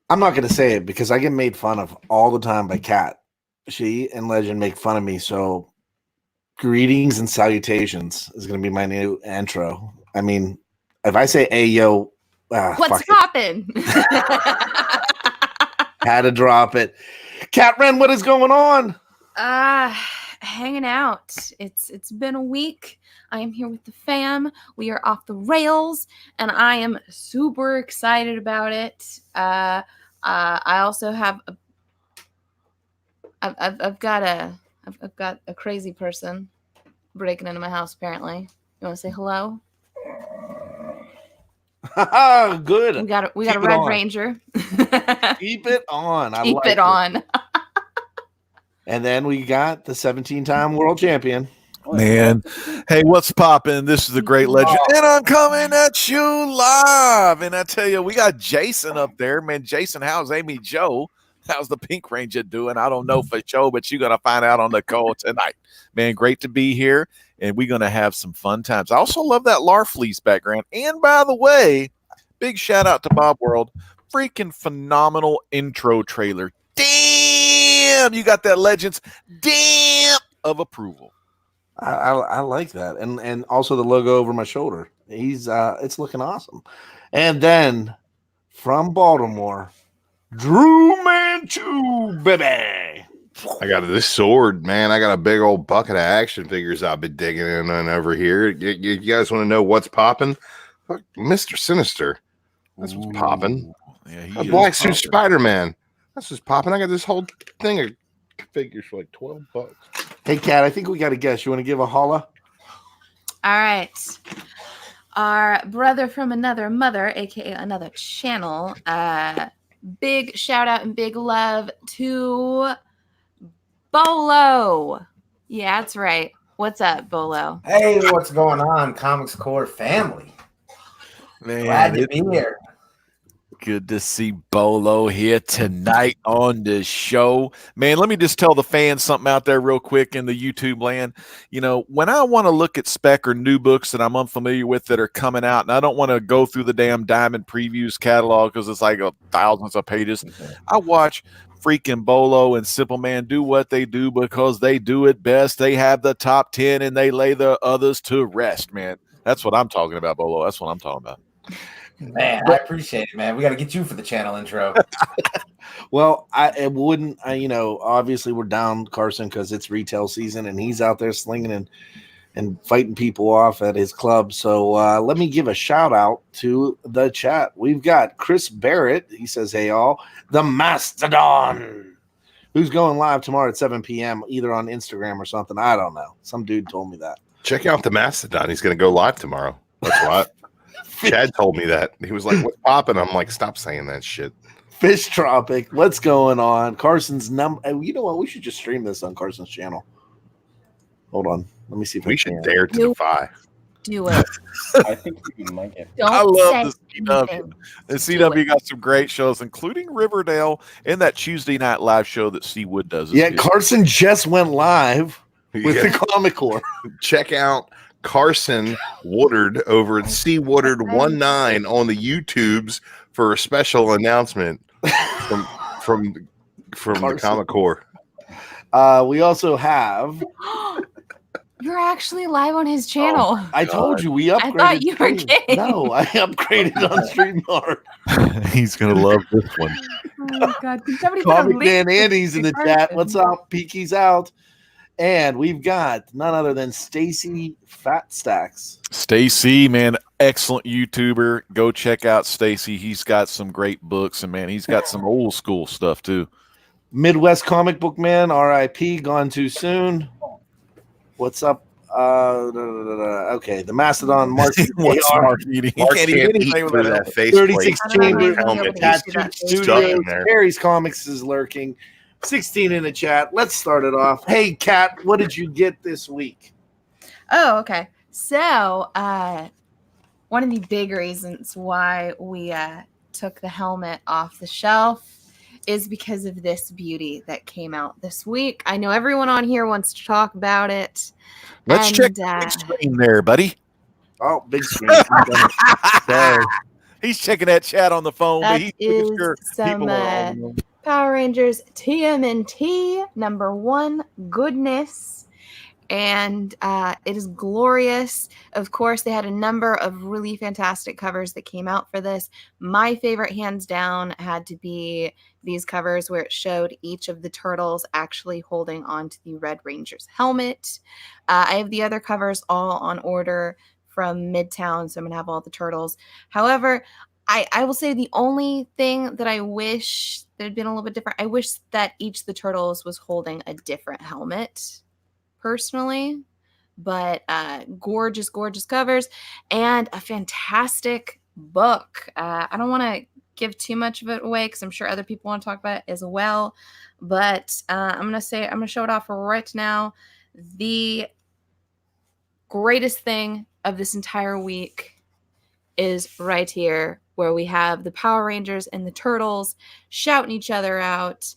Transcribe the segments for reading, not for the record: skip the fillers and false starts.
I'm not going to say it because I get made fun of all the time by Kat. She and Legend make fun of me. So, greetings and salutations is going to be my new intro. I mean, if I say, hey, yo, what's poppin'? Had to drop it. Kat Wren, what is going on? Hanging out. It's been a week. I am here with the fam. We are off the rails, and I am super excited about it. I also have I've got a crazy person breaking into my house. Apparently, you want to say hello? Good. We got a Red Ranger. Keep it on. Keep it on. And then we got the 17-time world champion. Man, hey, what's poppin'? This is the great Legend, and I'm coming at you live. And I tell you, we got Jason up there. Man, Jason, how's Amy Joe? How's the Pink Ranger doing? I don't know for sure, but you're going to find out on the call tonight. Man, great to be here, and we're going to have some fun times. I also love that Larfleece background. And by the way, big shout out to Bob World. Freaking phenomenal intro trailer. Damn, you got that Legends damn of approval. I like that, and also the logo over my shoulder. It's looking awesome. And then from Baltimore, Drew Manchu, baby. I got this sword, man. I got a big old bucket of action figures I've been digging in on over here. You guys want to know what's popping? Mr. Sinister. That's what's popping. Yeah, a black suit Spider-Man. That's what's popping. I got this whole thing of figures for like $12. Hey, Kat, I think we got a guess. You want to give a holla? All right. Our brother from another mother, aka another channel. Big shout out and big love to Bolo. Yeah, that's right. What's up, Bolo? Hey, what's going on, Comics Core family? Man, glad to be here. Good to see Bolo here tonight on the show. Man, let me just tell the fans something out there real quick in the YouTube land. You know, when I want to look at spec or new books that I'm unfamiliar with that are coming out, and I don't want to go through the damn Diamond Previews catalog because it's like thousands of pages, I watch freaking Bolo and Simple Man do what they do because they do it best. They have the top 10 and they lay the others to rest, man. That's what I'm talking about, Bolo. That's what I'm talking about. Man, I appreciate it, man. We got to get you for the channel intro. Well, obviously we're down Carson because it's retail season and he's out there slinging and fighting people off at his club. So let me give a shout out to the chat. We've got Chris Barrett. He says, hey, all, the Mastodon, who's going live tomorrow at 7 p.m., either on Instagram or something. I don't know. Some dude told me that. Check out the Mastodon. He's going to go live tomorrow. That's what Chad told me that. He was like, what's popping? I'm like, stop saying that shit. Fish Tropic, what's going on? Carson's number. You know what? We should just stream this on Carson's channel. Hold on. Let me see if we should dare to defy. Do it. I think you might get. I love the CW. The CW got some great shows, including Riverdale and that Tuesday night live show that Seawood does. Yeah, Carson just went live with the Comic Core. Check out Carson Woodard over at C Woodard 19 on the YouTubes for a special announcement from the Comic Core. We also have. You're actually live on his channel. Oh, I told you we upgraded. I thought you were kidding. No, I upgraded on StreamYard. He's gonna love this one. Oh my God! Can somebody Comic Man Andy's in the chat. What's up? Peaky's out. And we've got none other than Stacy Fat Stacks. Stacy, man, excellent YouTuber. Go check out Stacy. He's got some great books, and man, he's got some old school stuff too. Midwest Comic Book Man, RIP, gone too soon. What's up? Okay, the Mastodon Mark. He can't eat anything with that face. 36 Chamber helmet. Studios. Harry's Comics is lurking. 16 in the chat. Let's start it off. Hey, Kat, what did you get this week? Oh, okay. So, one of the big reasons why we took the helmet off the shelf is because of this beauty that came out this week. I know everyone on here wants to talk about it. Let's check the big screen there, buddy. Oh, big screen. He's checking that chat on the phone, but That he's making is sure some people are on the phone. Power Rangers TMNT #1 goodness. And it is glorious. Of course, they had a number of really fantastic covers that came out for this. My favorite, hands down, had to be these covers where it showed each of the turtles actually holding onto the Red Ranger's helmet. I have the other covers all on order from Midtown, so I'm going to have all the turtles. However, I will say the only thing that I wish that had been a little bit different, I wish that each of the turtles was holding a different helmet, personally. But gorgeous covers and a fantastic book. I don't want to give too much of it away because I'm sure other people want to talk about it as well, but I'm gonna show it off right now. The greatest thing of this entire week is right here, where we have the Power Rangers and the Turtles shouting each other out,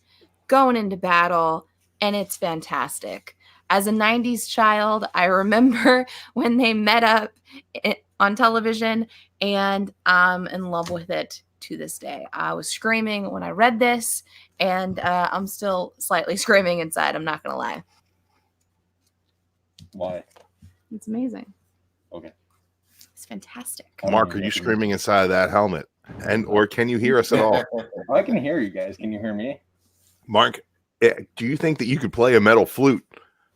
going into battle, and it's fantastic. As a 90s child, I remember when they met up on television, and I'm in love with it to this day. I was screaming when I read this, and I'm still slightly screaming inside. I'm not going to lie. Why? It's amazing. Okay. It's fantastic. Mark, are you screaming inside of that helmet? Or can you hear us at all? I can hear you guys. Can you hear me? Mark, do you think that you could play a metal flute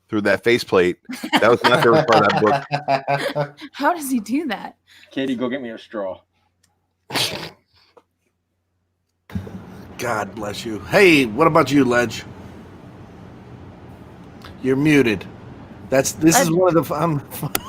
through that faceplate? That was my favorite part of that book. How does he do that? Katie, go get me a straw. God bless you. Hey, what about you, Ledge? You're muted. This is one of the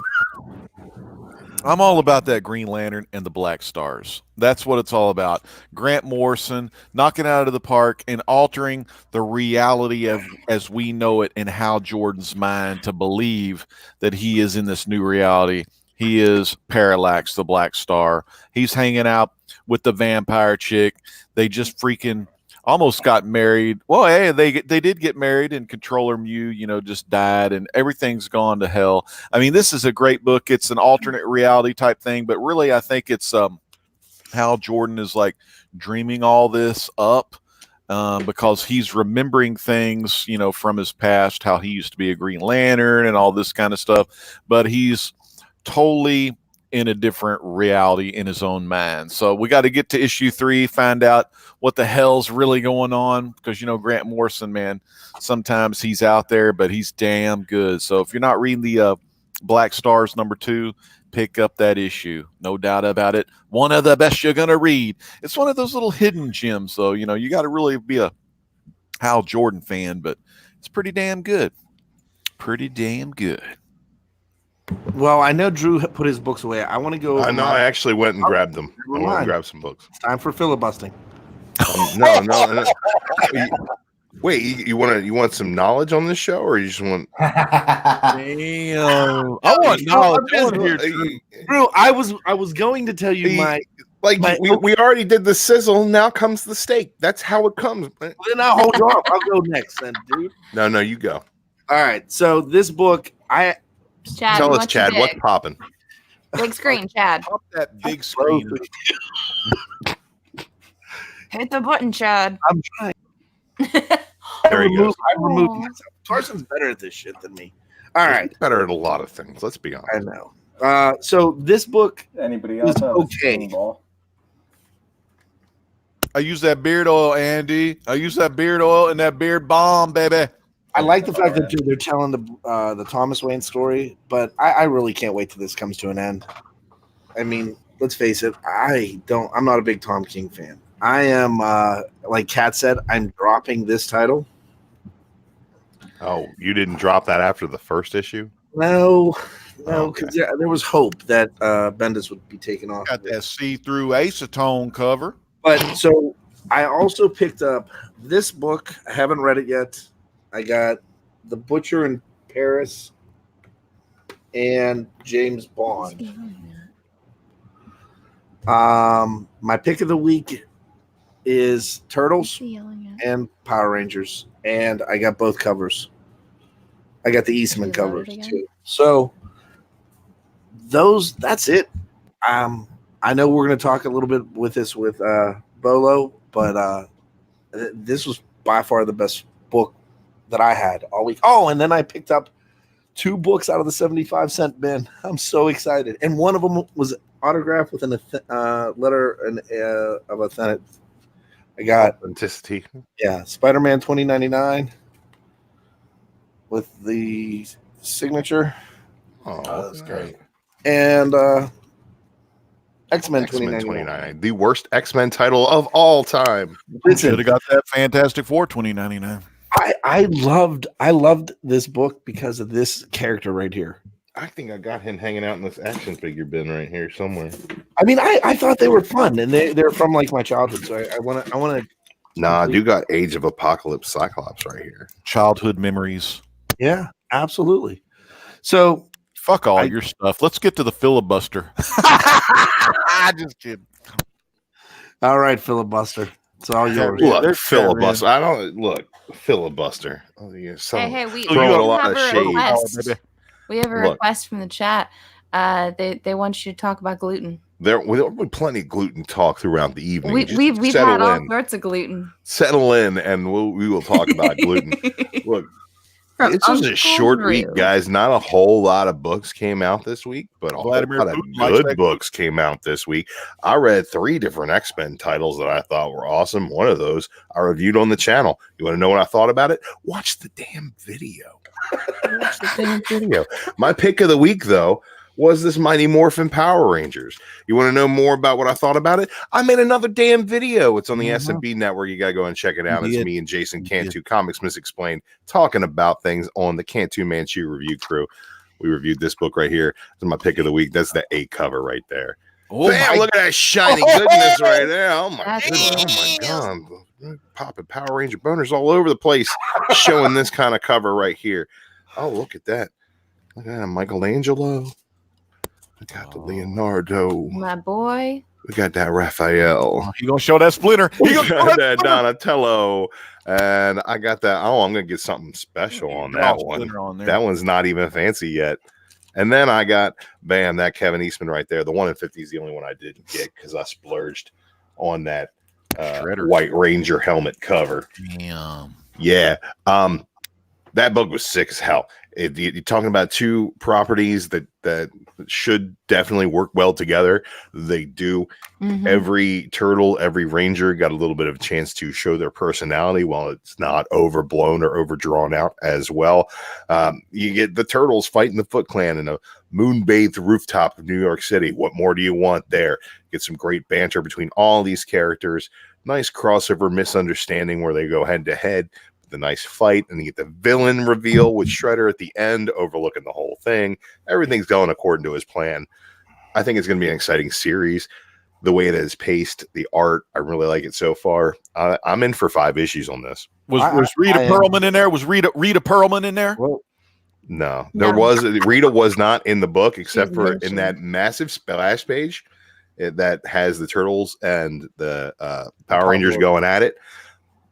I'm all about that Green Lantern and the Black Stars. That's what it's all about. Grant Morrison knocking out of the park and altering the reality of as we know it and how Jordan's mind to believe that he is in this new reality. He is Parallax, the Black Star. He's hanging out with the vampire chick. They just freaking almost got married. Well, hey, they did get married, and Controller Mew, just died, and everything's gone to hell. I mean, this is a great book. It's an alternate reality type thing, but really, I think it's how Jordan is like dreaming all this up because he's remembering things, from his past, how he used to be a Green Lantern and all this kind of stuff, but he's totally in a different reality in his own mind. So we got to get to issue 3, find out what the hell's really going on, because Grant Morrison, man, sometimes he's out there, but he's damn good. So if you're not reading the Black Stars #2, pick up that issue, no doubt about it. One of the best you're gonna read. It's one of those little hidden gems, though. You got to really be a Hal Jordan fan, but it's pretty damn good. Pretty damn good. Well, I know Drew put his books away. I want to go. I actually went and grabbed them. I Never went and mind. grabbed some books. It's time for filibustering. No. Wait, you want some knowledge on this show, or you just want? Damn. I want knowledge. I want to hear Drew. Drew, I was going to tell you we already did the sizzle. Now comes the steak. That's how it comes. Then I'll hold off. I'll go next, then, dude. No, you go. All right. So this book, Chad, Tell us, Chad, what's popping? big screen, Chad. Pop that big screen. Hit the button, Chad. I'm trying. There he goes. I removed myself. Carson's better at this shit than me. All right. He's better at a lot of things. Let's be honest. I know. So this book, Anybody else It's have okay. a spoon ball? I use that beard oil, Andy. I use that beard oil and that beard balm, baby. I like the fact that they're telling the Thomas Wayne story, but I really can't wait till this comes to an end. I mean, let's face it, I'm not a big Tom King fan. I am, like Kat said, I'm dropping this title. Oh, you didn't drop that after the first issue? No, Okay. because there was hope that Bendis would be taken off. Got of it. that see-through acetone cover. But so I also picked up this book. I haven't read it yet. I got The Butcher in Paris and James Bond. My pick of the week is Turtles and Power Rangers, and I got both covers. I got the Eastman covers too. So that's it. I'm I know we're going to talk a little bit with Bolo, but this was by far the best book that I had all week. Oh, and then I picked up 2 books out of the 75-cent bin. I'm so excited. And one of them was autographed with an letter of authentic. I got authenticity. Yeah, Spider-Man 2099 with the signature. Oh, that's great. And X-Men X-Men 2099. 2099, the worst X-Men title of all time. Listen, Should have got that Fantastic Four 2099. I loved this book because of this character right here. I think I got him hanging out in this action figure bin right here somewhere. I mean, I thought they were fun, and they're from like my childhood. So I want to. Nah, I do got Age of Apocalypse Cyclops right here. Childhood memories. Yeah, absolutely. So fuck all your stuff. Let's get to the filibuster. Just kidding. All right, filibuster. It's all yours. Look, filibuster. I don't look filibuster. Oh, Hey, we throwing a lot have of a shade. request. We have a Look. request from the chat. They want you to talk about gluten. There'll be plenty of gluten talk throughout the evening. We've had all sorts of gluten. Settle in, and we will talk about gluten. Look, it's just a short week, guys. Not a whole lot of books came out this week, but a whole lot of good books came out this week. I read 3 different X-Men titles that I thought were awesome. One of those I reviewed on the channel. You want to know what I thought about it? Watch the damn video. Watch the damn video. My pick of the week, though, was this Mighty Morphin Power Rangers. You want to know more about what I thought about it? I made another damn video. It's on the S&B network. You got to go and check it out. It's me and Jason Cantu, Comics Misexplained, talking about things on the Cantu Manchu review crew. We reviewed this book right here. That's my pick of the week. That's the A cover right there. Oh, bam, look at that shiny goodness right there. Oh, my goodness. Oh, my God. Popping Power Ranger boners all over the place, showing this kind of cover right here. Oh, look at that. Look at that, Michelangelo. We got the Leonardo. My boy. We got that Raphael. You gonna show that Splinter? You got that Donatello. And I got that. Oh, I'm gonna get something special on that one. On that one's not even fancy yet. And then I got that Kevin Eastman right there. The 1 in 50 is the only one I didn't get because I splurged on that White Ranger helmet cover. Damn. Yeah. That book was sick as hell. You're talking about 2 properties that should definitely work well together. They do. Mm-hmm. Every turtle, every ranger got a little bit of a chance to show their personality while it's not overblown or overdrawn out as well. You get the turtles fighting the Foot Clan in a moon-bathed rooftop of New York City. What more do you want there? Get some great banter between all these characters. Nice crossover misunderstanding where they go head to head. The nice fight, and you get the villain reveal with Shredder at the end, overlooking the whole thing. Everything's going according to his plan. I think it's going to be an exciting series. The way it is paced, the art, I really like it so far. I'm in for 5 issues on this. Was Rita Perlman in there? Was Rita Perlman in there? Well, no, Rita was not in the book except for in that massive splash page that has the turtles and the Power Rangers going at it.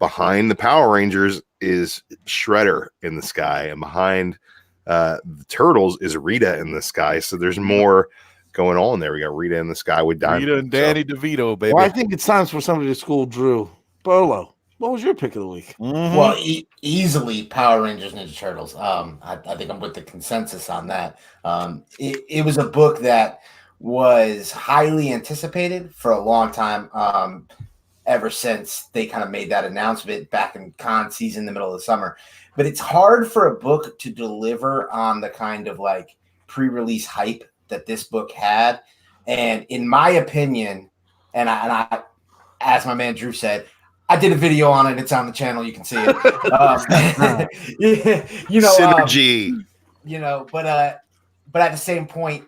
Behind the Power Rangers is Shredder in the sky, and behind the Turtles is Rita in the sky. So there's more going on there. We got Rita in the sky with Diamond. Rita and Danny DeVito, baby. Well, I think it's time for somebody to school Drew. Bolo, what was your pick of the week? Mm-hmm. Well, easily Power Rangers Ninja Turtles. I think I'm with the consensus on that. It was a book that was highly anticipated for a long time. Ever since they kind of made that announcement back in con season in the middle of the summer. But it's hard for a book to deliver on the kind of like pre-release hype that this book had. And in my opinion, and I as my man Drew said, I did a video on it. It's on the channel. You can see it. Synergy. But at the same point,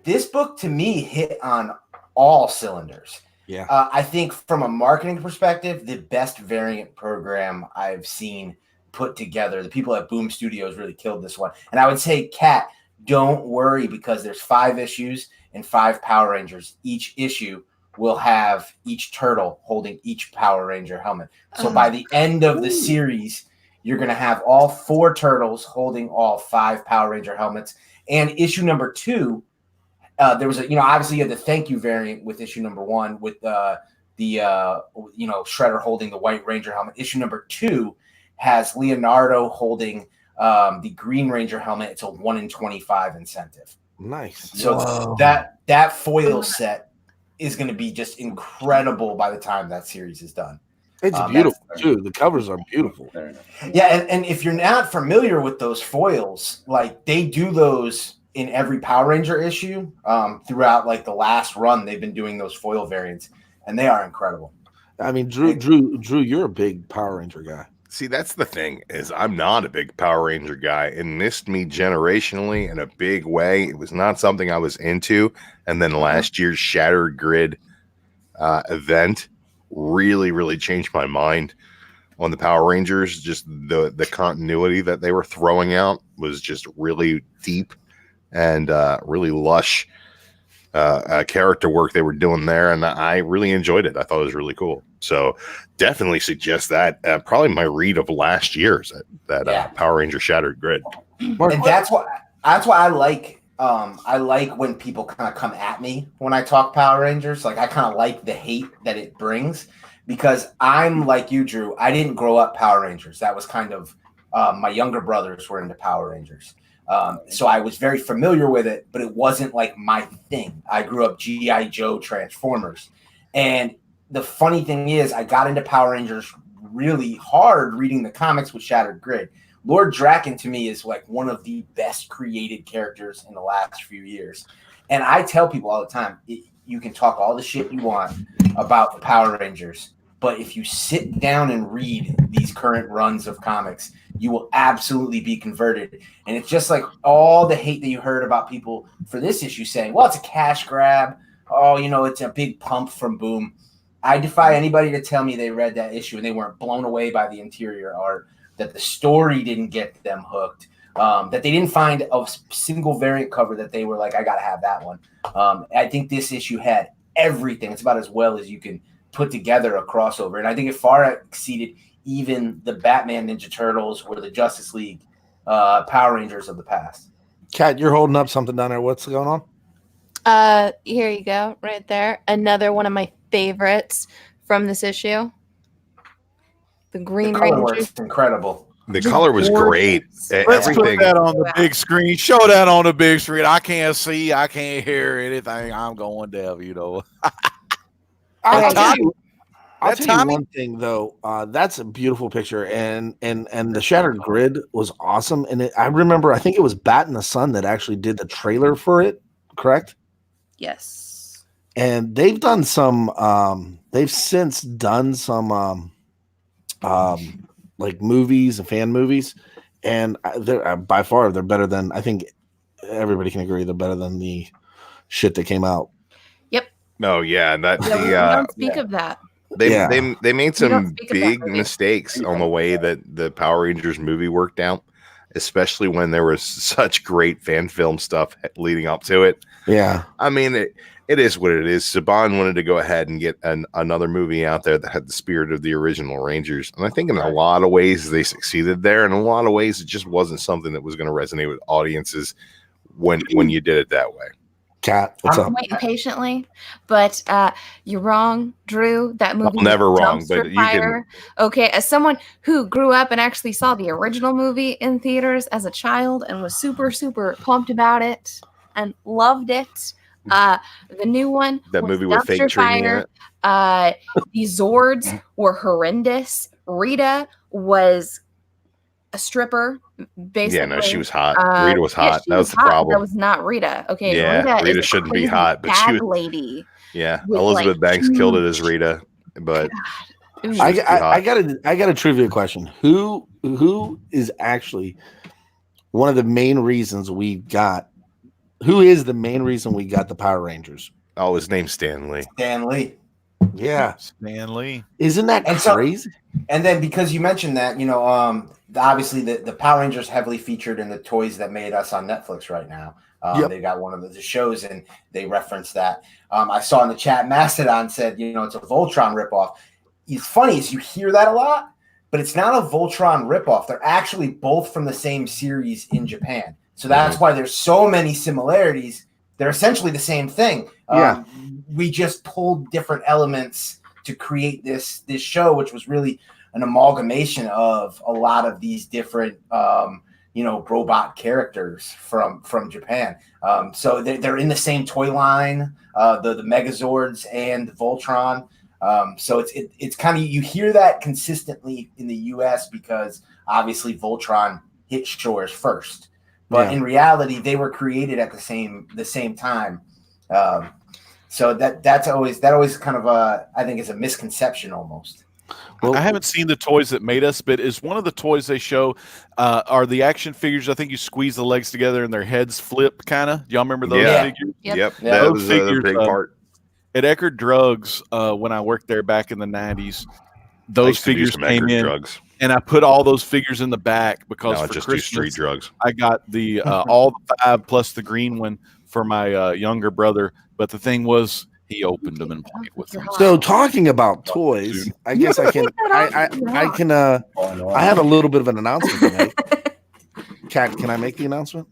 this book to me hit on all cylinders. Yeah, I think from a marketing perspective, the best variant program I've seen put together. The people at Boom Studios really killed this one. And I would say, Kat, don't worry because there's 5 issues and 5 Power Rangers. Each issue will have each turtle holding each Power Ranger helmet. So by the end of the series, you're going to have all 4 turtles holding all 5 Power Ranger helmets. And issue number 2 there was obviously you had the thank you variant with issue number 1 with the Shredder holding the White Ranger helmet. Issue number 2 has Leonardo holding the Green Ranger helmet. It's a 1 in 25 incentive. Nice. So that foil set is going to be just incredible by the time that series is done. It's beautiful too. The covers are beautiful. Yeah, and if you're not familiar with those foils, like they do those in every Power Ranger issue throughout like the last run. They've been doing those foil variants, and they are incredible. I mean, Drew, you're a big Power Ranger guy. See, that's the thing, is I'm not a big Power Ranger guy. It missed me generationally in a big way. It was not something I was into. And then last year's Shattered Grid event really, really changed my mind on the Power Rangers. Just the continuity that they were throwing out was just really deep and really lush character work they were doing there. And I really enjoyed it. I thought it was really cool. So definitely suggest that. Probably my read of last year's that Power Ranger Shattered Grid. And that's why I like when people kind of come at me when I talk Power Rangers. Like I kind of like the hate that it brings, because I'm like you, Drew. I didn't grow up Power Rangers. That was kind of my younger brothers were into Power Rangers. So I was very familiar with it, but it wasn't like my thing. I grew up G.I. Joe, Transformers. And the funny thing is I got into Power Rangers really hard reading the comics with Shattered Grid. Lord Draken to me is like one of the best created characters in the last few years. And I tell people all the time, you can talk all the shit you want about the Power Rangers, but if you sit down and read these current runs of comics, you will absolutely be converted. And it's just like all the hate that you heard about people for this issue saying, well, it's a cash grab. Oh, it's a big pump from Boom. I defy anybody to tell me they read that issue and they weren't blown away by the interior art, that the story didn't get them hooked, that they didn't find a single variant cover that they were like, I got to have that one. I think this issue had everything. It's about as well as you can put together a crossover. And I think it far exceeded even the Batman Ninja Turtles or the Justice League Power Rangers of the past. Kat, you're holding up something down there. What's going on? Here you go, right there. Another one of my favorites from this issue. The Green Ranger. It's incredible. The color was great. Let's Everything. put that on the big screen. Show that on the big screen. I can't see. I can't hear anything. I'm going deaf, I'll tell you one thing though. That's a beautiful picture, and the Shattered Grid was awesome. And I remember, I think it was Bat in the Sun that actually did the trailer for it. Correct? Yes. And they've done some. They've since done some like movies and fan movies, and they're by far they're better than, I think everybody can agree, they're better than the shit that came out. Yep. Oh yeah, We don't speak of that. They made some speak of that big movie. mistakes on the way that the Power Rangers movie worked out, especially when there was such great fan film stuff leading up to it. Yeah, I mean, it is what it is. Saban wanted to go ahead and get another movie out there that had the spirit of the original Rangers. And I think in a lot of ways they succeeded there. And in a lot of ways, it just wasn't something that was going to resonate with audiences when you did it that way. Kat, what's up? I'm waiting patiently, but you're wrong, Drew. That movie I'm never was wrong, dumpster but you fire. Okay, as someone who grew up and actually saw the original movie in theaters as a child and was super, super pumped about it and loved it. The new one, That was movie with fake dumpster Trini in fire. it. The Zords were horrendous. Rita was a stripper, basically. Yeah, no, she was hot. Rita was hot. She that was the hot. problem. That was not Rita. Okay, Yeah, Rita is a shouldn't be crazy hot, but she bad was- lady. Yeah, with, Elizabeth like, Banks killed it as Rita, but It was I got a trivia question. Who is actually one of the main reasons we got? Who is the main reason we got the Power Rangers? oh, his name's Stanley. Stan Lee. Yeah, Stan Lee. isn't that And so- crazy? And then because you mentioned that, obviously the Power Rangers heavily featured in the Toys That Made Us on Netflix right now. Yep. They got one of the shows and they referenced that. I saw in the chat, Mastodon said, it's a Voltron ripoff. It's funny is you hear that a lot, but it's not a Voltron ripoff. They're actually both from the same series in Japan. So that's why there's so many similarities they're essentially the same thing. Yeah. We just pulled different elements to create this show, which was really an amalgamation of a lot of these different robot characters from Japan. So they're in the same toy line, the Megazords and Voltron. So it's kind of, you hear that consistently in the US because obviously Voltron hit shores first, but in reality they were created at the same time. So that always kind of I think is a misconception almost. Well, I haven't seen the toys that made us, but is one of the toys they show are the action figures? I think you squeeze the legs together and their heads flip, kind of. Do y'all remember those figures? Yep. That was a big part. At Eckerd Drugs, when I worked there back in the 90s, those figures came in, and I put all those figures in the back because for just Christmas, street drugs. I got the all the 5 plus the green one for my younger brother. But the thing was, he opened them and played with them. So talking about toys, I guess I can. I have a little bit of an announcement to make. Kat, can I make the announcement?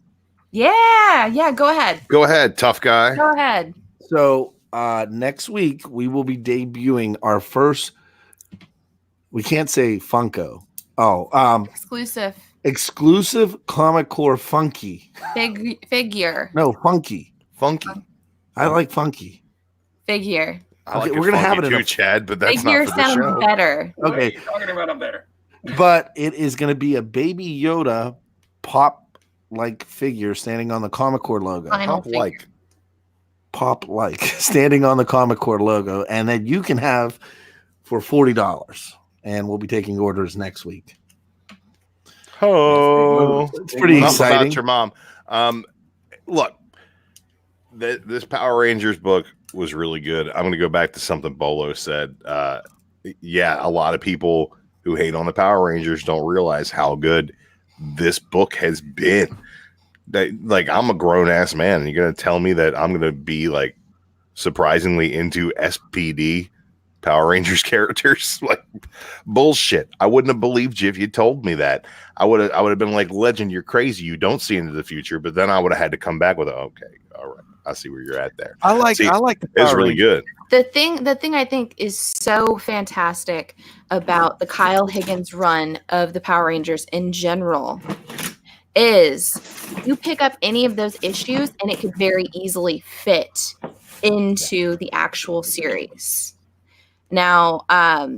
Yeah. Go ahead. Go ahead, tough guy. Go ahead. So next week we will be debuting our first. We can't say Funko. Exclusive Comic Core Funky figure. No, Funky. I like Funky. Figure. Okay, we're gonna have it in too, Chad, but that's figure not for the show. sounds better. What are Okay, you talking about up there? but it is gonna be a Baby Yoda pop-like figure standing on the Comic Core logo. Pop-like standing on the Comic Core logo, and that you can have for $40. And we'll be taking orders next week. Oh, it's pretty exciting. About your mom. Look, this Power Rangers book was really good. I'm going to go back to something Bolo said. A lot of people who hate on the Power Rangers don't realize how good this book has been. Like, I'm a grown ass man, and you're going to tell me that I'm going to be like surprisingly into SPD Power Rangers characters? Like, bullshit. I wouldn't have believed you if you told me that. I would have been like, Legend, you're crazy. You don't see into the future. But then I would have had to come back with okay, all right, I see where you're at there. I like the Power It's really good. The thing I think is so fantastic about the Kyle Higgins run of the Power Rangers in general is you pick up any of those issues and it could very easily fit into the actual series. Now, I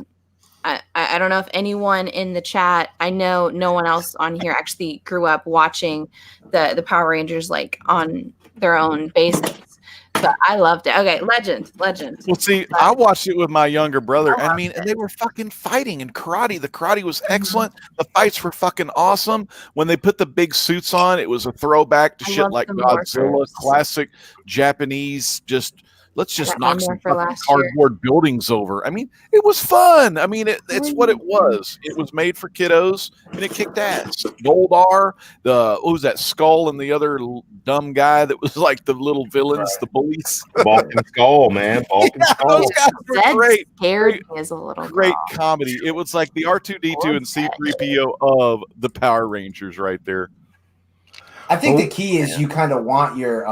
don't know if anyone in the chat, I know no one else on here actually grew up watching the Power Rangers like on their own basis, but I loved it. Okay, Legend. Well, see, I watched it with my younger brother. I mean, and they were fucking fighting in karate. The karate was excellent. The fights were fucking awesome. When they put the big suits on, it was a throwback to shit like Godzilla, classic Japanese, let's just knock some cardboard buildings over. I mean, it was fun. I mean, it's what it was. It was made for kiddos, and it kicked ass. Goldar, what was that, Skull, and the other dumb guy that was like the little villains, the bullies. Balkan Skull, man. Balkan Skull. Those guys were great. Scared me as a little great girl. comedy. It was like the R2-D2 and C-3PO of the Power Rangers right there. I think the key is you kind of want your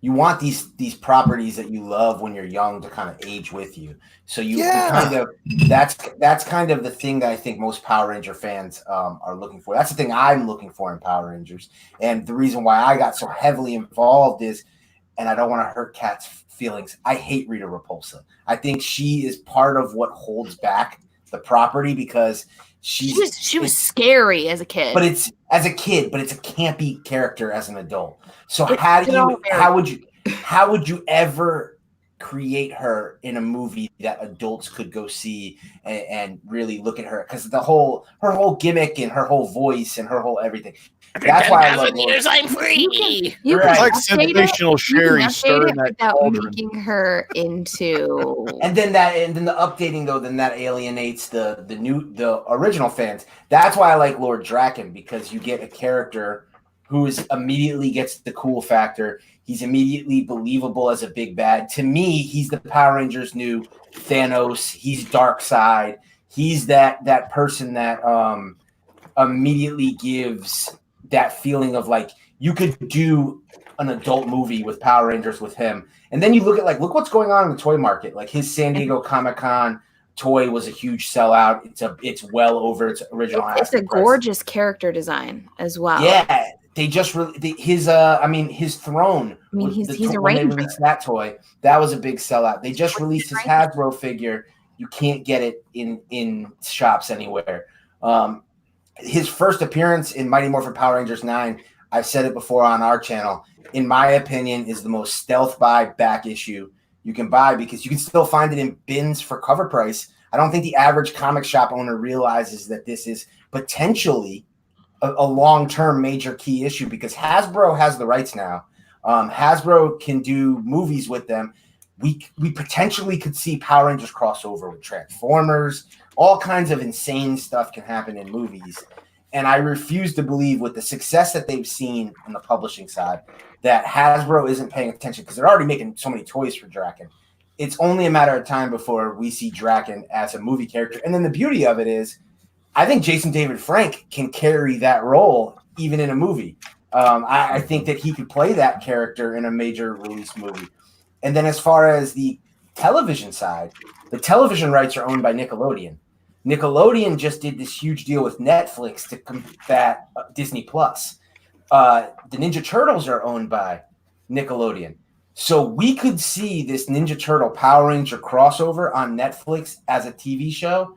you want these properties that you love when you're young to kind of age with you. So you kind of that's kind of the thing that I think most Power Ranger fans are looking for. That's the thing I'm looking for in Power Rangers. And the reason why I got so heavily involved is, and I don't want to hurt Kat's feelings, I hate Rita Repulsa. I think she is part of what holds back the property because she was scary as a kid. But it's a campy character as an adult. So how would you ever create her in a movie that adults could go see and really look at her? Because her whole gimmick and her whole voice and her whole everything. That's why I love years I'm free. You right. It's like sensational Sherry stirring that cauldron. Making her into and then the updating though, then that alienates the original fans. That's why I like Lord Draken, because you get a character who immediately gets the cool factor. He's immediately believable as a big bad. To me, he's the Power Rangers' new Thanos. He's Darkseid. He's that person that immediately gives that feeling of like you could do an adult movie with Power Rangers with him. And then you look at look what's going on in the toy market. Like his San Diego Comic-Con toy was a huge sellout. It's well over its original. It's a gorgeous character design as well. Yeah, they just his throne. I mean, he's a when ranger. they released that toy, that was a big sellout. They just released his Hasbro figure. You can't get it in shops anywhere. His first appearance in Mighty Morphin Power Rangers 9, I've said it before on our channel, in my opinion, is the most stealth buy back issue you can buy because you can still find it in bins for cover price. I don't think the average comic shop owner realizes that this is potentially a long-term major key issue because Hasbro has the rights now. Hasbro can do movies with them. We potentially could see Power Rangers crossover with Transformers. All kinds of insane stuff can happen in movies. And I refuse to believe with the success that they've seen on the publishing side that Hasbro isn't paying attention because they're already making so many toys for Draken. It's only a matter of time before we see Draken as a movie character. And then the beauty of it is I think Jason David Frank can carry that role even in a movie. I think that he could play that character in a major release movie. And then as far as the television side, the television rights are owned by Nickelodeon. Nickelodeon just did this huge deal with Netflix to combat Disney Plus. The Ninja Turtles are owned by Nickelodeon. So we could see this Ninja Turtle Power Ranger crossover on Netflix as a TV show,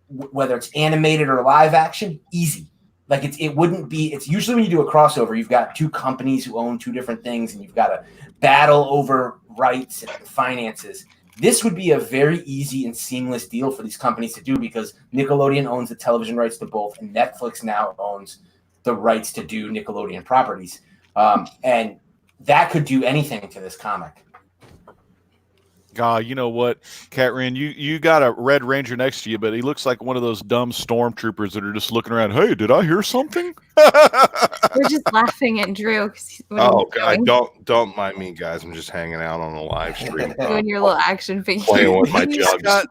whether it's animated or live action, easy. Like it wouldn't be, it's usually when you do a crossover, you've got two companies who own two different things and you've got to battle over rights and finances. This would be a very easy and seamless deal for these companies to do because Nickelodeon owns the television rights to both and Netflix now owns the rights to do Nickelodeon properties. And that could do anything to this comic. God, you know what, Catrin, you got a Red Ranger next to you, but he looks like one of those dumb stormtroopers that are just looking around. Hey, did I hear something? We're just laughing at Drew. Oh God, don't mind me, guys. I'm just hanging out on a live stream, Doing your little action figure. playing with my jugs.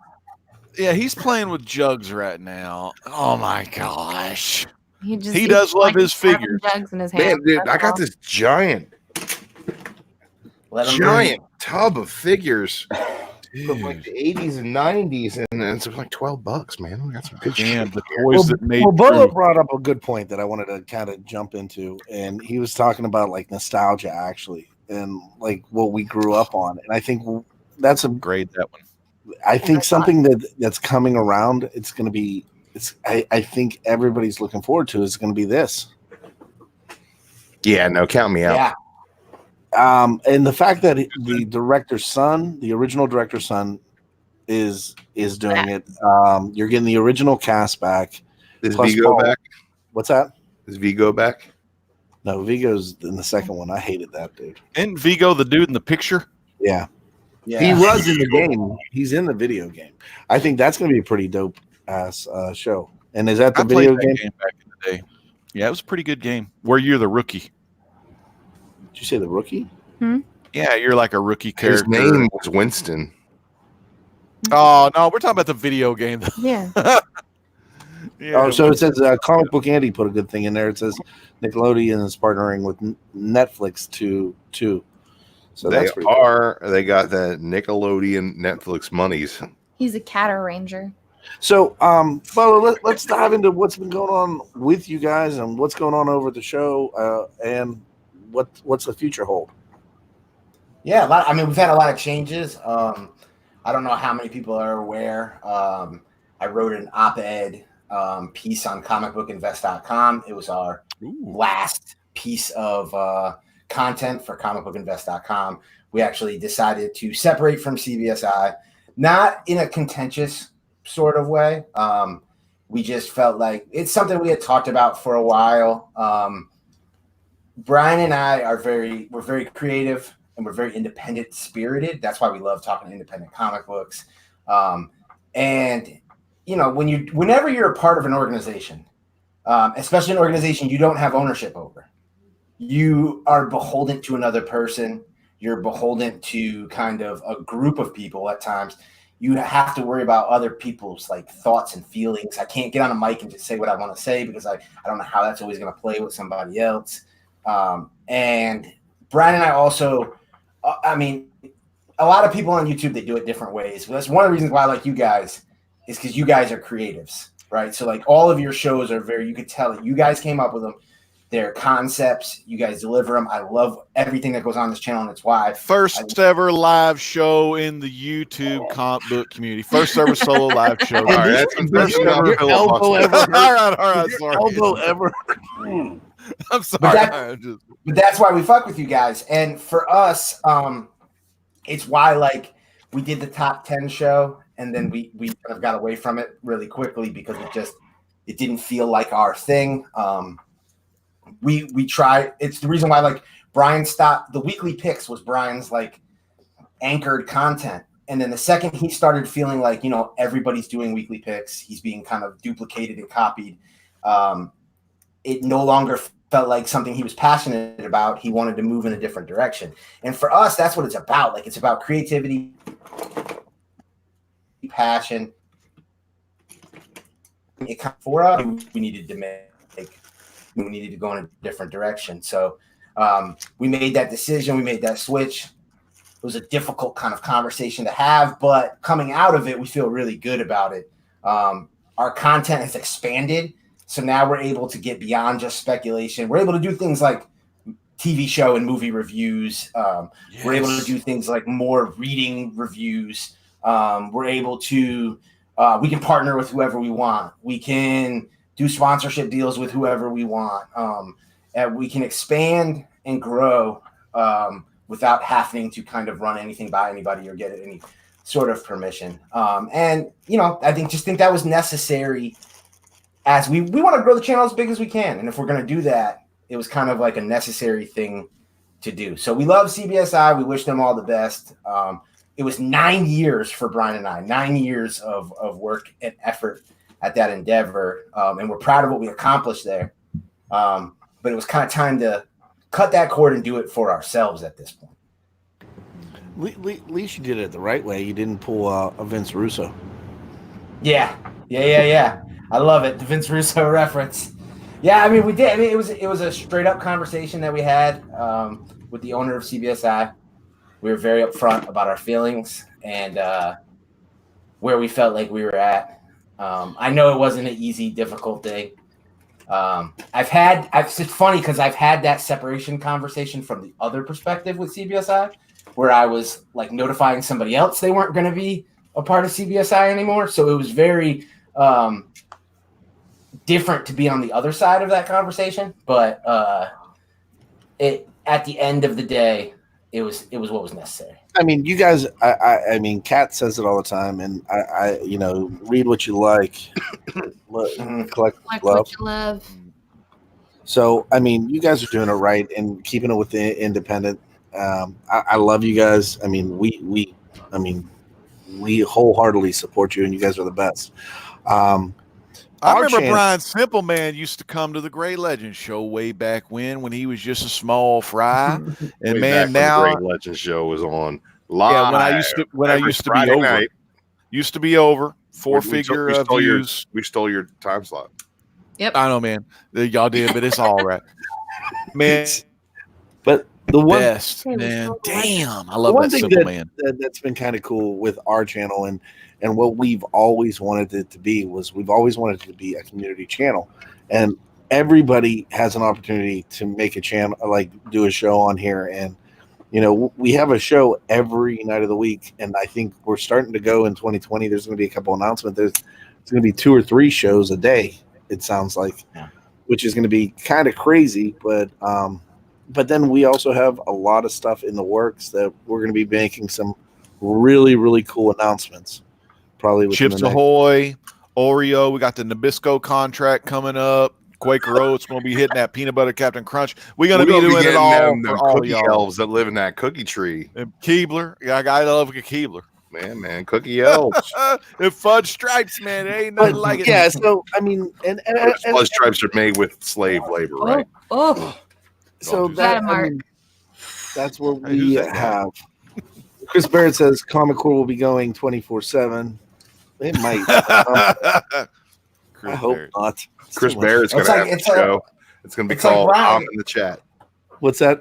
He's playing with jugs right now. Oh my gosh, He he does love his figures. Jugs in his hand. Man, dude, I got this giant tub of figures from like the 80s and 90s, and it's like $12, man. We got some good shit. The toys that made. Well, Bolo brought up a good point that I wanted to kind of jump into, and he was talking about like nostalgia actually, and like what we grew up on, and I think that's a great that one. I think something that's coming around. It's going to be. I think everybody's looking forward to is going to be this. Yeah, no, count me out. Yeah. And the fact that the director's son, the original director's son, is doing it. You're getting the original cast back. Is Vigo back? What's that? Is Vigo back? No, Vigo's in the second one. I hated that dude. Isn't Vigo the dude in the picture? Yeah. Yeah. He was in the game. He's in the video game. I think that's going to be a pretty dope ass show. And is that the video game back in the day? Yeah, it was a pretty good game. Where you're the rookie. Did you say the rookie? Yeah, you're like a rookie character. His name was Winston. Oh no, we're talking about the video game. Yeah. Oh, so it says Comic Book Andy put a good thing in there. It says Nickelodeon is partnering with Netflix too. So They that's pretty cool. They got the Nickelodeon Netflix monies. He's a Catter Ranger. So, Bolo, let's dive into what's been going on with you guys and what's going on over at the show, and what's the future hold. Yeah, we've had a lot of changes. I don't know how many people are aware. I wrote an op-ed piece on comicbookinvest.com. It was our last piece of content for comicbookinvest.com. We actually decided to separate from CBSI, not in a contentious sort of way. We just felt like it's something we had talked about for a while. Brian and I we're very creative and we're very independent spirited. That's why we love talking independent comic books. And you know, whenever you're a part of an organization, especially an organization you don't have ownership over, you are beholden to another person. You're beholden to kind of a group of people at times. You have to worry about other people's like thoughts and feelings. I can't get on a mic and just say what I want to say because I don't know how that's always going to play with somebody else. And Brian and I also, I mean, a lot of people on YouTube, they do it different ways. But that's one of the reasons why I like you guys is because you guys are creatives, right? So like all of your shows are very, you could tell that you guys came up with them. They're concepts. You guys deliver them. I love everything that goes on this channel, and it's why. First ever live show in the YouTube comic book community. First ever solo live show. All right, that's first ever Your elbow ever hurt? all right. Your Sorry. elbow ever? I'm sorry. But that's why we fuck with you guys. And for us, it's why like we did the top 10 show, and then we kind of got away from it really quickly because it didn't feel like our thing. We try. It's the reason why like Brian stopped. The weekly picks was Brian's like anchored content, and then the second he started feeling like everybody's doing weekly picks, he's being kind of duplicated and copied. It no longer felt like something he was passionate about. He wanted to move in a different direction, and for us, that's what it's about. Like it's about creativity, passion. For us, we needed to make. We needed to go in a different direction. So we made that decision. We made that switch. It was a difficult kind of conversation to have, but coming out of it, we feel really good about it. Our content has expanded. So now we're able to get beyond just speculation. We're able to do things like TV show and movie reviews. Yes. We're able to do things like more reading reviews. We're able to, we can partner with whoever we want. We can do sponsorship deals with whoever we want. And we can expand and grow without having to kind of run anything by anybody or get any sort of permission. And, I think that was necessary as we want to grow the channel as big as we can. And if we're going to do that, it was kind of like a necessary thing to do. So we love CBSI. We wish them all the best. It was 9 years for Brian and I, 9 years of work and effort at that endeavor, and we're proud of what we accomplished there. But it was kind of time to cut that cord and do it for ourselves at this point. At least you did it the right way. You didn't pull a Vince Russo. Yeah. I love it. The Vince Russo reference. Yeah, I mean, we did. I mean, it was a straight up conversation that we had with the owner of CBSI. We were very upfront about our feelings and where we felt like we were at. I know it wasn't an easy, difficult thing. It's funny because I've had that separation conversation from the other perspective with CBSI, where I was like notifying somebody else they weren't going to be a part of CBSI anymore. So it was very different to be on the other side of that conversation. But at the end of the day, it was what was necessary. I mean, you guys. I mean, Kat says it all the time, and I read what you like, collect what you love. So, I mean, you guys are doing it right and keeping it with the independent. I love you guys. I mean, we wholeheartedly support you, and you guys are the best. I remember Brian Simpleman used to come to the Great Legends show way back when he was just a small fry. And man, now the Great Legends show was on live. Yeah, when I used to be over. Night. Used to be over. Four-figure views. We stole your time slot. Yep. I know, man. Y'all did, but it's all right. Man. But the one best, man. Damn. I love that Simpleman. That's been kind of cool with our channel and what we've always wanted it to be was we've always wanted it to be a community channel, and everybody has an opportunity to make a channel, like do a show on here. And we have a show every night of the week, and I think we're starting to go in 2020. There's going to be a couple announcements. There's going to be 2 or 3 shows a day, it sounds like, which is going to be kind of crazy. But then we also have a lot of stuff in the works that we're going to be making some really, really cool announcements. Probably Chips Ahoy, Oreo. We got the Nabisco contract coming up. Quaker Oats going to be hitting that peanut butter Captain Crunch. We're going to be doing it all for all cookie y'all. elves that live in that cookie tree. And Keebler. Yeah, I love a Keebler. Man, cookie elves. And fudge stripes, man. It ain't nothing like it. Yeah, so I mean, and fudge stripes are made with slave labor, right? So that's what Hey, we who's that guy? have. Chris Barrett says Comic Core will be going 24/7. It might. I hope not. Chris Barrett's going to have a show. It's going to be called Off in the Chat. What's that?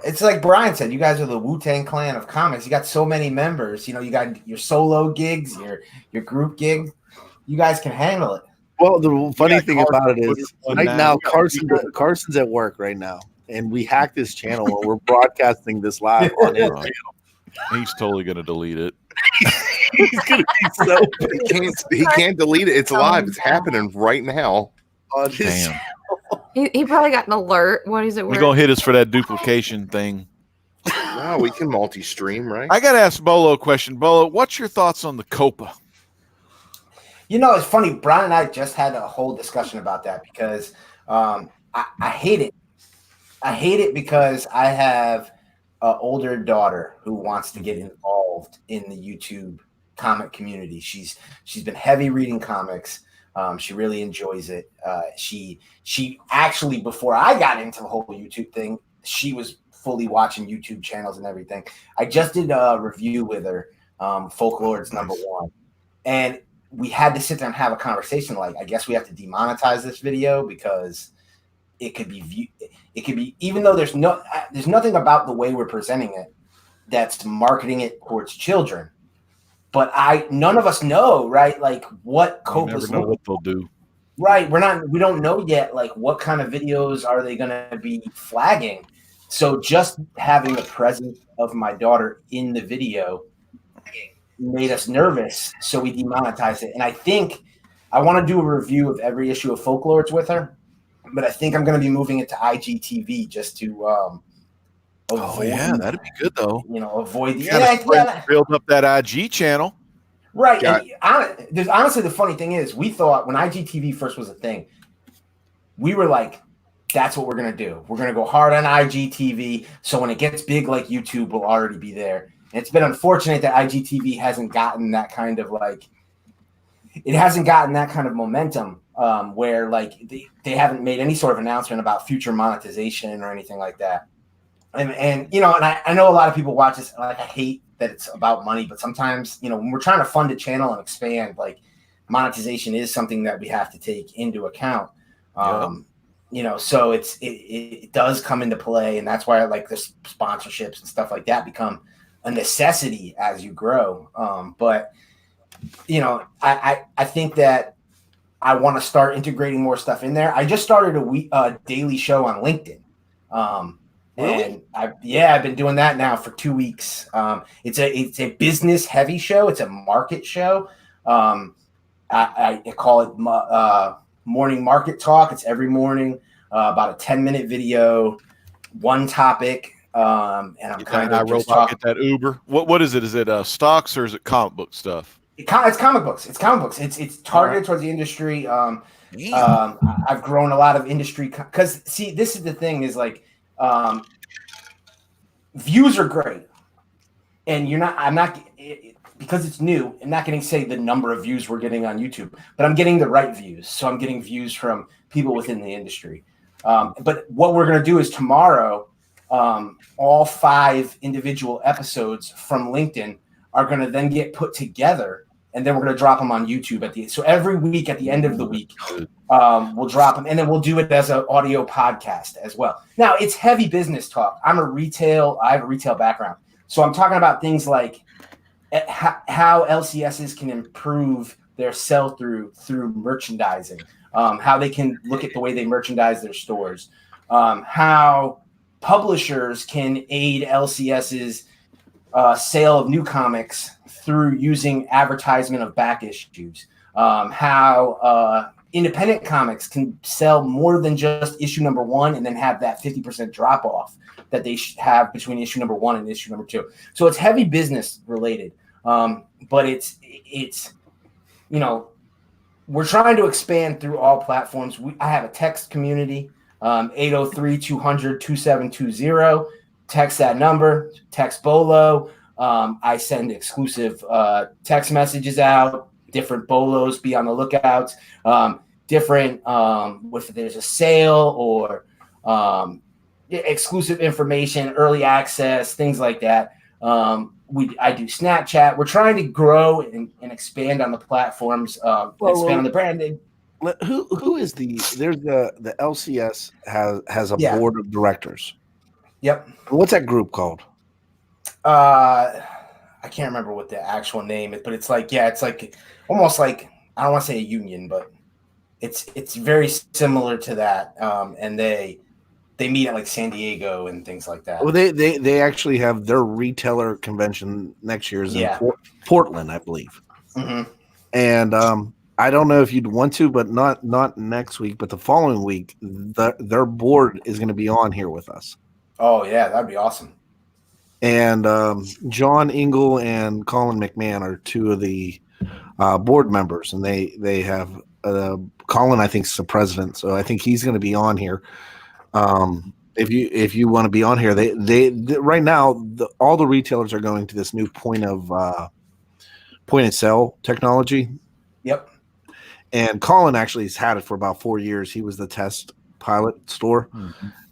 It's like Brian said. You guys are the Wu-Tang Clan of comics. You got so many members. You got your solo gigs, your group gig. You guys can handle it. Well, the funny thing Carson about it is, Woodard right now, We got- Carson's at work right now, and we hacked his channel, and we're broadcasting this live on his channel. He's totally going to delete it. He's gonna be so He can't delete it. It's live. It's happening right now. on his. Damn. He probably got an alert. What is it? He's going to hit us for that duplication thing. No, we can multi-stream, right? I got to ask Bolo a question. Bolo, what's your thoughts on the Copa? It's funny. Brian and I just had a whole discussion about that because I hate it. I hate it because I have an older daughter who wants to get involved in the YouTube comic community. She's been heavy reading comics. She really enjoys it. She actually, before I got into the whole YouTube thing, she was fully watching YouTube channels and everything. I just did a review with her, Folklords #1, and we had to sit there and have a conversation. Like, I guess we have to demonetize this video because it could be even though there's nothing about the way we're presenting it that's marketing it towards children. But none of us know, right? Like what Copa's Never know what they'll do. Right. We don't know yet, like what kind of videos are they going to be flagging. So just having the presence of my daughter in the video made us nervous. So we demonetized it. And I think I want to do a review of every issue of Folklords with her, but I think I'm going to be moving it to IGTV just to, avoid, that'd be good though. Avoid the build up that IG channel. Right. And there's honestly, the funny thing is, we thought when IGTV first was a thing, we were like, that's what we're going to do. We're going to go hard on IGTV. So when it gets big like YouTube, we'll already be there. And it's been unfortunate that IGTV hasn't gotten that kind of momentum where like they haven't made any sort of announcement about future monetization or anything like that. And I know a lot of people watch this. Like, I hate that it's about money, but sometimes, when we're trying to fund a channel and expand, like monetization is something that we have to take into account. So it does come into play, and that's why like the sponsorships and stuff like that become a necessity as you grow. But I think that I want to start integrating more stuff in there. I just started a daily show on LinkedIn. Really? And I've been doing that now for 2 weeks. It's a business heavy show. It's a market show. I call it morning market talk. It's every morning, about a 10-minute video, one topic. And I'm kind of just talking. Get that Uber. What is it? Is it stocks or is it comic book stuff? It's comic books. It's targeted towards the industry. I've grown a lot of industry because see, this is the thing is like, views are great, and I'm not because it's new. I'm not getting say the number of views we're getting on YouTube, but I'm getting the right views. So I'm getting views from people within the industry. But what we're going to do is tomorrow, all 5 individual episodes from LinkedIn are going to then get put together, and then we're going to drop them on YouTube at the end. So every week at the end of the week, we'll drop them, and then we'll do it as an audio podcast as well. Now, it's heavy business talk. I have a retail background. So I'm talking about things like how LCSs can improve their sell-through through merchandising, how they can look at the way they merchandise their stores, how publishers can aid LCSs sale of new comics through using advertisement of back issues, how independent comics can sell more than just issue #1 and then have that 50% drop off that they have between issue #1 and issue #2. So it's heavy business related. But it's we're trying to expand through all platforms. I have a text community, 803-200-2720. Text that number, text Bolo. I send exclusive text messages out, different Bolos, be on the lookout, different if there's a sale or exclusive information, early access, things like that. I do Snapchat. We're trying to grow and expand on the platforms, expand on the brand. Who is the LCS has a board of directors. Yep. What's that group called? I can't remember what the actual name is, but it's like, yeah, it's like almost like, I don't want to say a union, but it's very similar to that. And they meet at like San Diego and things like that. Well, they actually have their retailer convention next year is in Portland, I believe. Mm-hmm. And I don't know if you'd want to, but not next week, but the following week, their board is going to be on here with us. Oh yeah, that'd be awesome. And John Engel and Colin McMahon are two of the board members, and they have Colin, I think, is the president, so I think he's going to be on here. If you want to be on here, they right now all the retailers are going to this new point of sale technology. Yep. And Colin actually has had it for about 4 years. He was the test pilot store,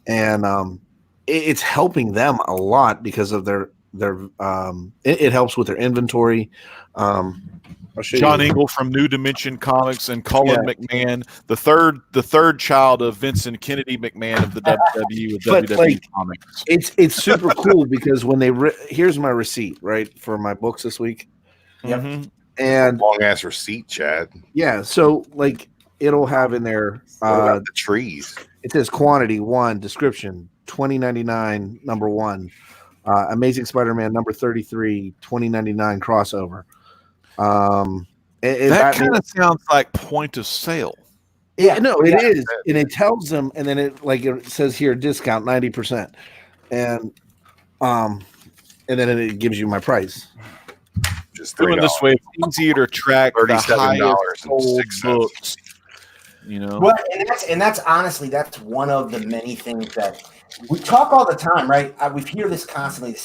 and it's helping them a lot because of their it helps with their inventory. John Engel from New Dimension Comics and Colin McMahon, the third child of Vincent Kennedy McMahon of the WWE with WWE Comics. It's super cool because when they here's my receipt, right, for my books this week. Yep. Mm-hmm. And long ass receipt, Chad. Yeah, so like it'll have in there the trees. It says quantity 1, description 2099 number 1, Amazing Spider-Man number 33 2099 crossover. That kind of sounds like point of sale. Yeah, no, it is, and it tells them, and then it says here discount 90%, and then it gives you my price. Just doing this way, it's easier to track the highest sold books. You know, well, and that's honestly one of the many things that we talk all the time, right? We hear this constantly, the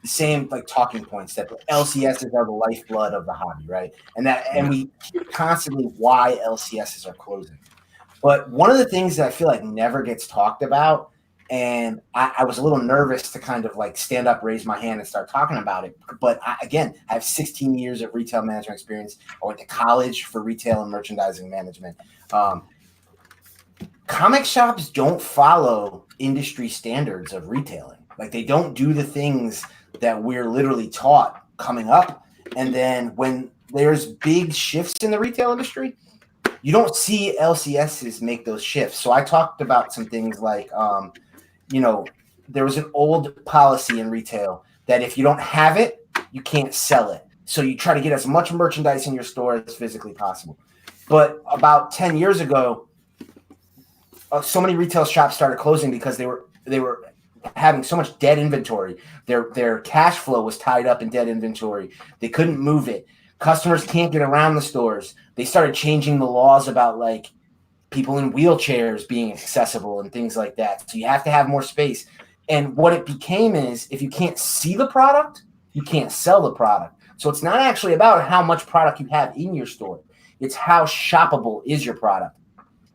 same talking points that LCSs are the lifeblood of the hobby, right? And we hear constantly why LCSs are closing. But one of the things that I feel like never gets talked about, and I was a little nervous to kind of like stand up, raise my hand, and start talking about it. But I have 16 years of retail management experience. I went to college for retail and merchandising management. Comic shops don't follow industry standards of retailing. Like they don't do the things that we're literally taught coming up. And then when there's big shifts in the retail industry, you don't see LCSs make those shifts. So I talked about some things like, there was an old policy in retail that if you don't have it, you can't sell it. So you try to get as much merchandise in your store as physically possible. But about 10 years ago, so many retail shops started closing because they were having so much dead inventory. Their cash flow was tied up in dead inventory. They couldn't move it. Customers can't get around the stores. They started changing the laws about like people in wheelchairs being accessible and things like that. So you have to have more space. And what it became is if you can't see the product, you can't sell the product. So it's not actually about how much product you have in your store. It's how shoppable is your product.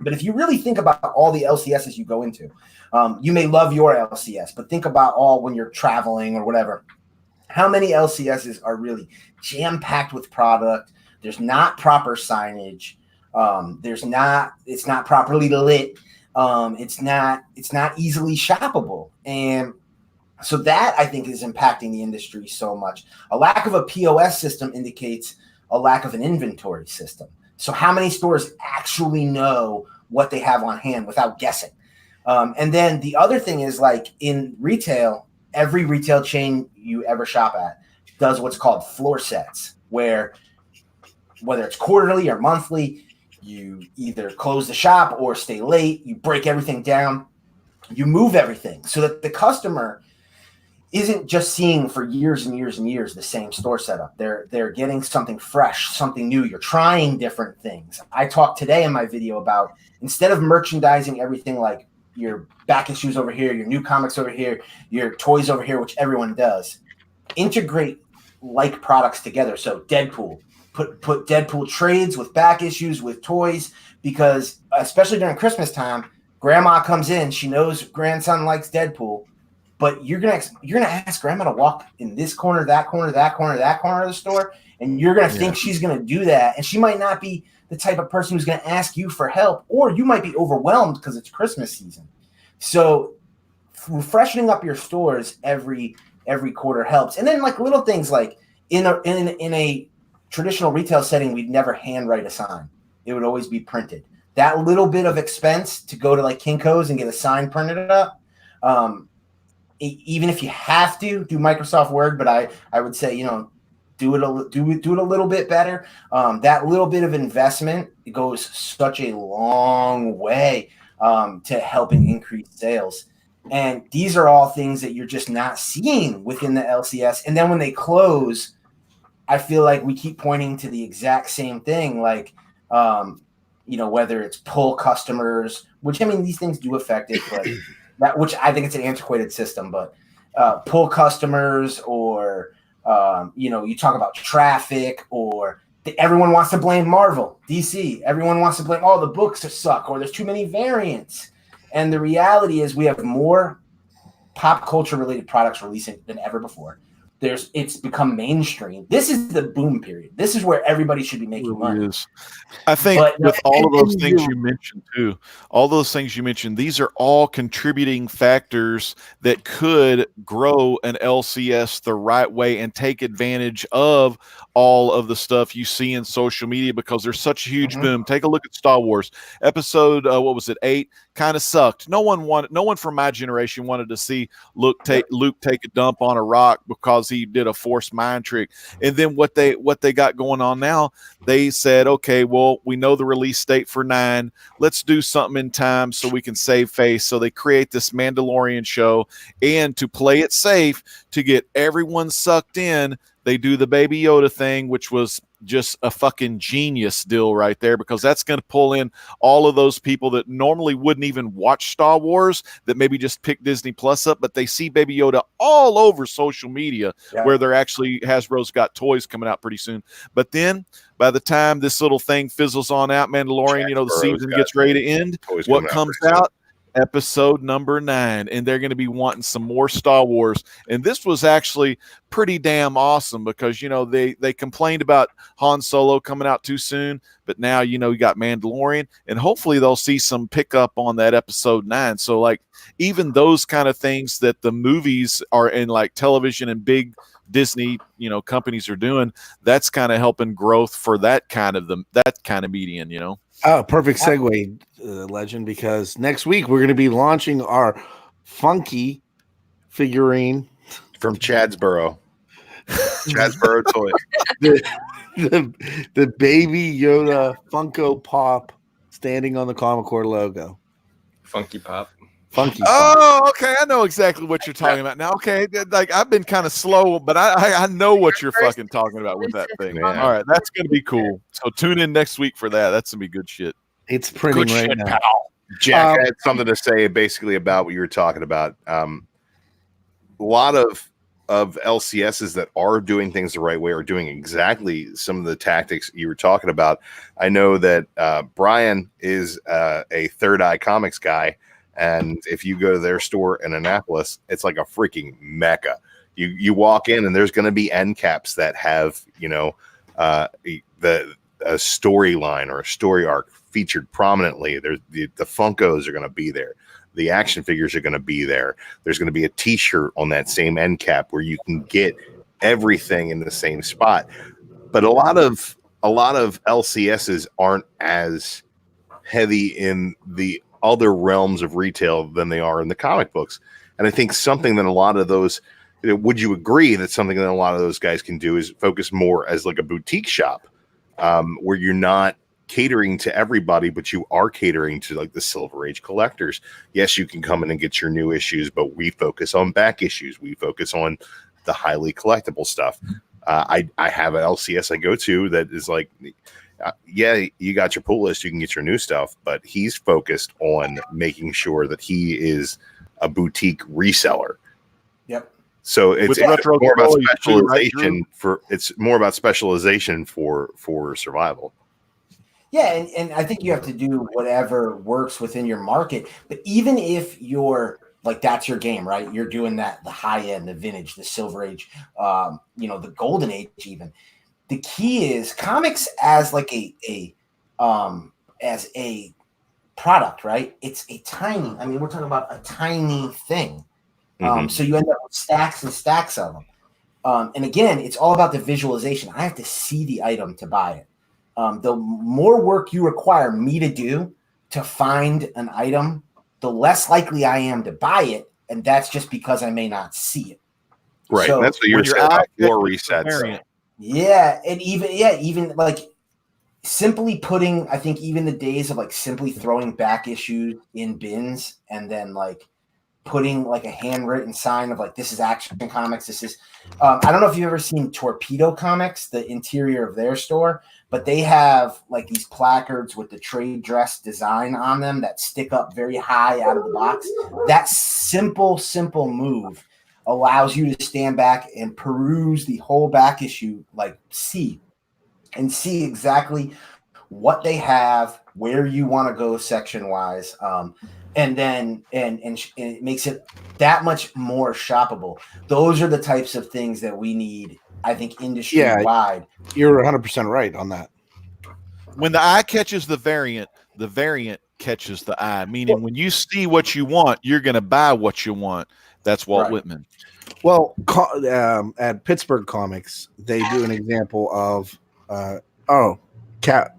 But if you really think about all the LCSs you go into, you may love your LCS, but think about all when you're traveling or whatever. How many LCSs are really jam-packed with product? There's not proper signage. It's not properly lit. It's not easily shoppable. And so that I think is impacting the industry so much. A lack of a POS system indicates a lack of an inventory system. So how many stores actually know what they have on hand without guessing? And then the other thing is like in retail, every retail chain you ever shop at does what's called floor sets, where whether it's quarterly or monthly, you either close the shop or stay late, you break everything down, you move everything so that the customer isn't just seeing for years and years and years the same store setup. They're getting something fresh, something new. You're trying different things. I talked today in my video about instead of merchandising everything like your back issues over here, your new comics over here, your toys over here, which everyone does, integrate like products together. So Deadpool, put Deadpool trades with back issues with toys, because especially during Christmas time, grandma comes in, she knows grandson likes Deadpool, but you're gonna ask grandma to walk in this corner, that corner, that corner, that corner of the store, and you're gonna think she's gonna do that, and she might not be the type of person who's gonna ask you for help, or you might be overwhelmed because it's Christmas season. So refreshing up your stores every quarter helps. And then like little things like in a traditional retail setting, we'd never handwrite a sign. It would always be printed. That little bit of expense to go to like Kinko's and get a sign printed up, even if you have to do Microsoft Word, but I would say, you know, do it a little bit better. That little bit of investment, it goes such a long way to helping increase sales. And these are all things that you're just not seeing within the LCS. And then when they close, I feel like we keep pointing to the exact same thing, like, you know, whether it's pull customers, which I mean, these things do affect it, but which I think it's an antiquated system, but pull customers or, you know, you talk about traffic or everyone wants to blame Marvel, DC. Everyone wants to blame, the books suck or there's too many variants. And the reality is we have more pop culture related products releasing than ever before. It's become mainstream. This is the boom period. This is where everybody should be making money. I think with all of those things you mentioned too, all those things you mentioned, these are all contributing factors that could grow an LCS the right way and take advantage of all of the stuff you see in social media because there's such a huge boom. Take a look at Star Wars episode, what was it, 8? Kind of sucked. No one from my generation wanted to see Luke take a dump on a rock because he did a forced mind trick. And then what they got going on now, they said, okay, well, we know the release date for 9. Let's do something in time so we can save face. So they create this Mandalorian show, and to play it safe, to get everyone sucked in, they do the Baby Yoda thing, which was just a fucking genius deal right there, because that's going to pull in all of those people that normally wouldn't even watch Star Wars, that maybe just pick Disney Plus up, but they see Baby Yoda all over social media, where they're actually, Hasbro's got toys coming out pretty soon. But then by the time this little thing fizzles on out, Mandalorian, you know, the season gets ready to end, what comes out? Episode number 9, and they're going to be wanting some more Star Wars. And this was actually pretty damn awesome because, you know, they complained about Han Solo coming out too soon, but now, you know, you got Mandalorian, and hopefully they'll see some pickup on that episode 9. So like even those kind of things that the movies are in, like television and big Disney, you know, companies are doing, that's kind of helping growth for that kind of median, you know. Oh, perfect segue, Legend, because next week we're going to be launching our funky figurine from Chadsboro. Chadsboro toy. The Baby Yoda Funko Pop standing on the Comic Core logo. Funky Pop. Funky. Oh, okay. I know exactly what you're talking about now. Okay, like I've been kind of slow, but I know what you're fucking talking about with that thing. Yeah. All right, that's gonna be cool. So tune in next week for that. That's gonna be good shit. It's printing good right shit, now. Pal. Jack, I had something to say basically about what you were talking about. A lot of LCSs that are doing things the right way are doing exactly some of the tactics you were talking about. I know that Brian is a Third Eye Comics guy. And if you go to their store in Annapolis, it's like a freaking mecca. You walk in and there's going to be end caps that have, you know, a storyline or a story arc featured prominently. There's the Funkos are going to be there. The action figures are going to be there. There's going to be a T-shirt on that same end cap where you can get everything in the same spot. But a lot of LCSs aren't as heavy in the other realms of retail than they are in the comic books. And I think something that a lot of those, would you agree that something that a lot of those guys can do is focus more as like a boutique shop, where you're not catering to everybody, but you are catering to like the Silver Age collectors. Yes, you can come in and get your new issues, but we focus on back issues. We focus on the highly collectible stuff. I have an LCS I go to that is like, yeah, you got your pull list, you can get your new stuff, but he's focused on making sure that he is a boutique reseller. Yep. So it's more about specialization it's more about specialization for survival. Yeah, and I think you have to do whatever works within your market. But even if you're like, that's your game, right? You're doing that, the high end, the vintage, the Silver Age, you know, the Golden Age even. The key is comics as like as a product, right? It's a tiny, I mean, we're talking about a tiny thing. So you end up with stacks and stacks of them. And again, it's all about the visualization. I have to see the item to buy it. The more work you require me to do to find an item, the less likely I am to buy it. And that's just because I may not see it. Right. So That's what you're when your saying about eye floor catches the resets. variant, yeah, and even like simply putting, I think even the days of like simply throwing back issues in bins and then like putting like a handwritten sign of like, this is Action Comics. This is, I don't know if you've ever seen Torpedo Comics, the interior of their store, but they have like these placards with the trade dress design on them that stick up very high out of the box. That simple move allows you to stand back and peruse the whole back issue, like see exactly what they have, where you want to go section wise. And then it makes it that much more shoppable. Those are the types of things that we need, I think, industry wide. You're 100% right on that. when the eye catches the variant catches the eye. Meaning, when you see what you want, you're going to buy what you want. That's Walt Whitman. Well, at Pittsburgh Comics, they do an example of, cat.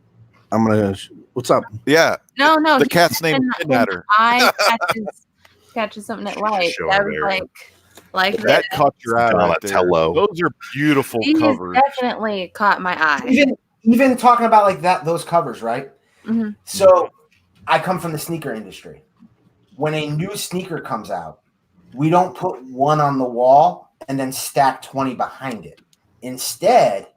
I'm gonna. What's up? Yeah. No. The cat's name is Midnighter. I catches something at light. Show I him was there. like That caught your eye right there. Donatello. Those are beautiful these covers. definitely caught my eye. Even talking about like that, those covers, right? Mm-hmm. So I come from the sneaker industry. When a new sneaker comes out, we don't put one on the wall and then stack 20 behind it. Instead,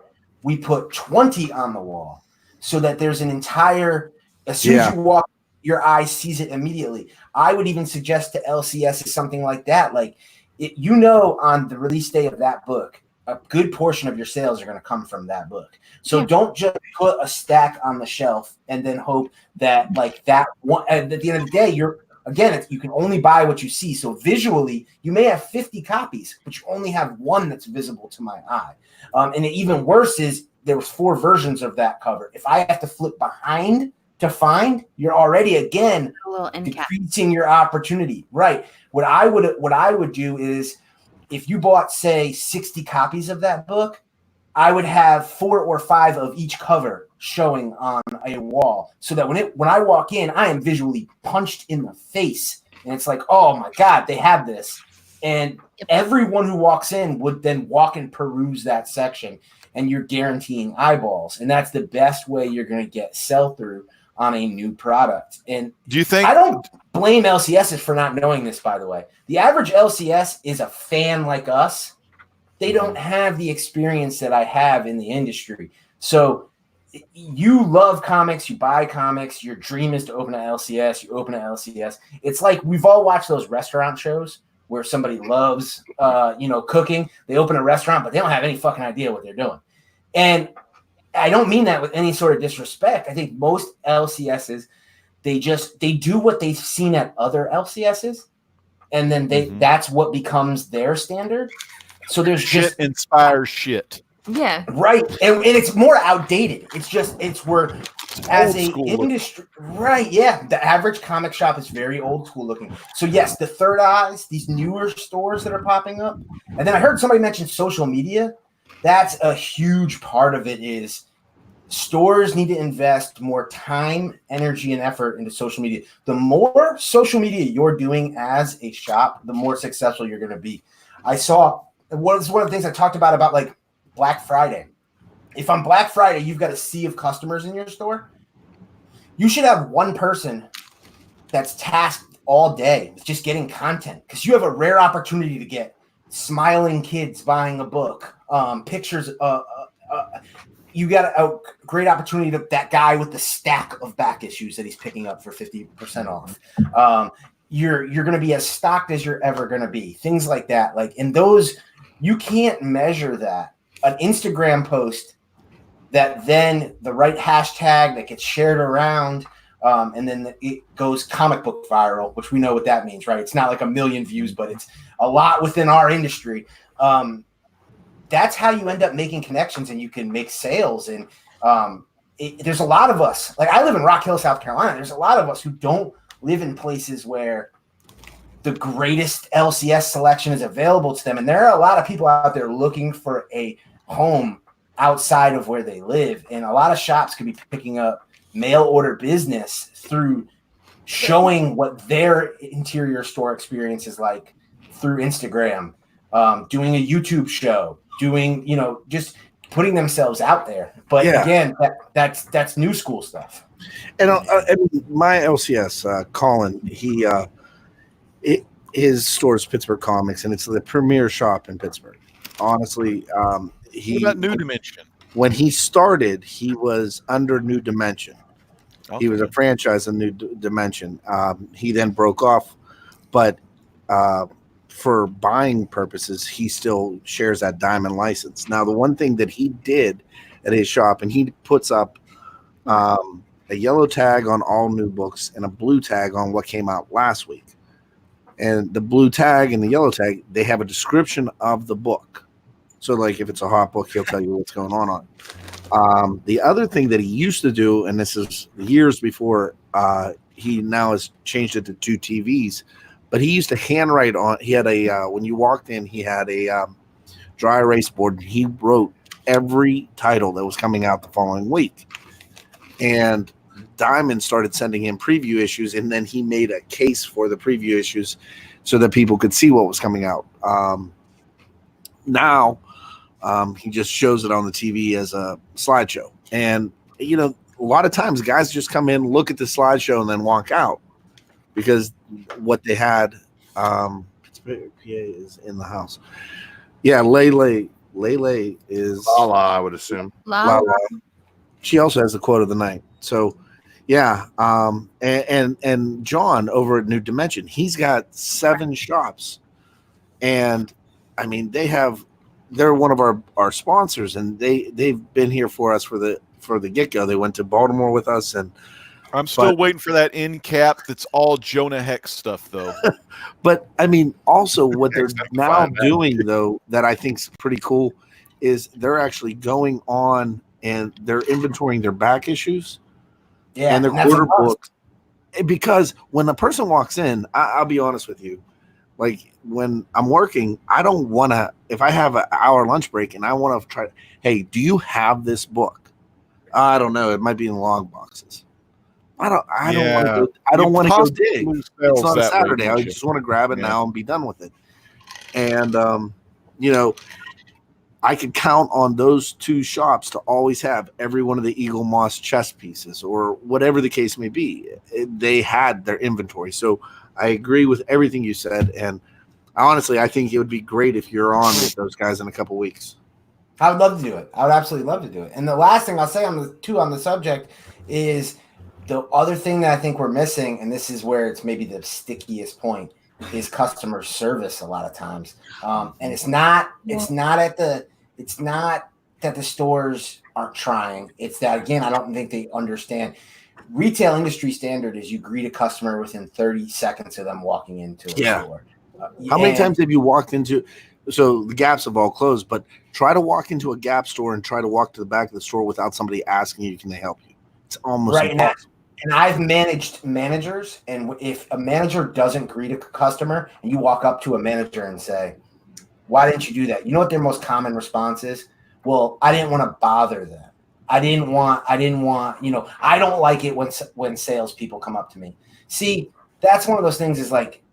we put 20 on the wall so that there's an entire, as soon as you walk, your eye sees it immediately. I would even suggest to LCS something like that. Like, on the release day of that book, a good portion of your sales are going to come from that book. So don't just put a stack on the shelf and then hope that like that one, at the end of the day, you can only buy what you see. So visually, you may have 50 copies, but you only have one that's visible to my eye. And even worse is there was 4 versions of that cover. If I have to flip behind to find, you're already again decreasing your opportunity. Right. What I would do is, if you bought, say, 60 copies of that book, I would have 4 or 5 of each cover showing on a wall, so that when I walk in, I am visually punched in the face, and it's like, oh my God, they have this. And everyone who walks in would then walk and peruse that section, and you're guaranteeing eyeballs. And that's the best way you're going to get sell-through on a new product. And do you think, I don't blame LCSs for not knowing this, by the way. The average LCS is a fan like us. They don't have the experience that I have in the industry. So you love comics, you buy comics, your dream is to open an LCS, you open an LCS. It's like we've all watched those restaurant shows where somebody loves cooking. They open a restaurant, but they don't have any fucking idea what they're doing. And I don't mean that with any sort of disrespect. I think most LCSs, they do what they've seen at other LCSs, and then that's what becomes their standard. So there's shit inspires shit. Yeah. Right. And it's more outdated. We're as a industry. Right. Yeah. The average comic shop is very old school looking. So yes, the Third Eyes, these newer stores that are popping up. And then I heard somebody mention social media. That's a huge part of it. Is stores need to invest more time, energy, and effort into social media. The more social media you're doing as a shop, the more successful you're going to be. I saw one of the things I talked about like Black Friday. If on Black Friday you've got a sea of customers in your store, you should have one person that's tasked all day with just getting content, because you have a rare opportunity to get smiling kids buying a book, pictures. You got a great opportunity to that guy with the stack of back issues that he's picking up for 50% off. You're going to be as stocked as you're ever going to be. Things like that. Like, in those, you can't measure that. An Instagram post that then the right hashtag that gets shared around, and then it goes comic book viral, which we know what that means, right? It's not like 1 million views, but it's a lot within our industry. That's how you end up making connections, and you can make sales. And there's a lot of us, like I live in Rock Hill, South Carolina. There's a lot of us who don't live in places where the greatest LCS selection is available to them. And there are a lot of people out there looking for a home outside of where they live. And a lot of shops could be picking up mail order business through showing what their interior store experience is like through Instagram, doing a YouTube show, doing, just putting themselves out there. But again, that's new school stuff. And my LCS, Colin, his store is Pittsburgh Comics, and it's the premier shop in Pittsburgh. Honestly, What about New Dimension? When he started, he was under New Dimension. Okay. He was a franchise in New Dimension. He then broke off, but for buying purposes, he still shares that Diamond license. Now, the one thing that he did at his shop, and he puts up a yellow tag on all new books and a blue tag on what came out last week. And the blue tag and the yellow tag, they have a description of the book. So, like, if it's a hot book, he'll tell you what's going on. The other thing that he used to do, and this is years before he now has changed it to 2 TVs, but he used to handwrite on. He had when you walked in, he had a dry erase board. And he wrote every title that was coming out the following week. And Diamond started sending him preview issues, and then he made a case for the preview issues so that people could see what was coming out. Now he just shows it on the TV as a slideshow. And, a lot of times guys just come in, look at the slideshow, and then walk out because what they had, Pittsburgh, PA is in the house. Yeah, Lele is Lala, I would assume. Lala. She also has the quote of the night. So, yeah, and John over at New Dimension, he's got 7 shops, and I mean they're one of our sponsors, and they've been here for us for the get-go. They went to Baltimore with us, and I'm still waiting for that end cap that's all Jonah Hex stuff, though. But I mean, also what they're now doing, though, that I think is pretty cool, is they're actually going on and they're inventorying their back issues and their quarter books. Because when a person walks in, I'll be honest with you, like when I'm working, I don't want to, if I have an hour lunch break and I want to try, hey, do you have this book? I don't know. It might be in log boxes. I don't want to go dig. It's not a Saturday. I just want to grab it now and be done with it. And, I could count on those 2 shops to always have every one of the Eagle Moss chess pieces or whatever the case may be. They had their inventory. So I agree with everything you said. And honestly, I think it would be great if you're on with those guys in a couple weeks. I would love to do it. I would absolutely love to do it. And the last thing I'll say on the subject is the other thing that I think we're missing, and this is where it's maybe the stickiest point, is customer service a lot of times. And it's not that the stores aren't trying. It's that, again, I don't think they understand. Retail industry standard is you greet a customer within 30 seconds of them walking into a store. How many times have you walked into, so the Gaps have all closed, but try to walk into a Gap store and try to walk to the back of the store without somebody asking you, can they help you? It's almost impossible. And I've managed managers, and if a manager doesn't greet a customer and you walk up to a manager and say, why didn't you do that? You know what their most common response is? Well, I didn't want to bother them. I didn't want, I don't like it when salespeople come up to me. See, that's one of those things is like,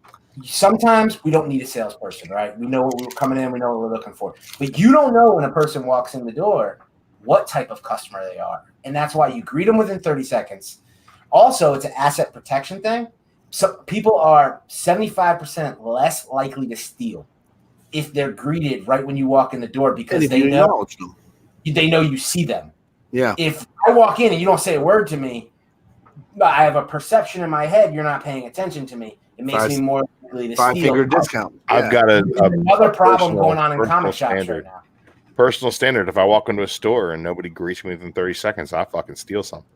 sometimes we don't need a salesperson, right? We know what we're coming in. We know what we're looking for. But you don't know when a person walks in the door what type of customer they are. And that's why you greet them within 30 seconds. Also, it's an asset protection thing. So people are 75% less likely to steal if they're greeted right when you walk in the door because they know you see them. Yeah. If I walk in and you don't say a word to me, I have a perception in my head you're not paying attention to me. It makes me more likely to steal. 5-figure discount. Yeah. I've got another problem going on in comic shops right now. Personal standard. If I walk into a store and nobody greets me within 30 seconds, I fucking steal something.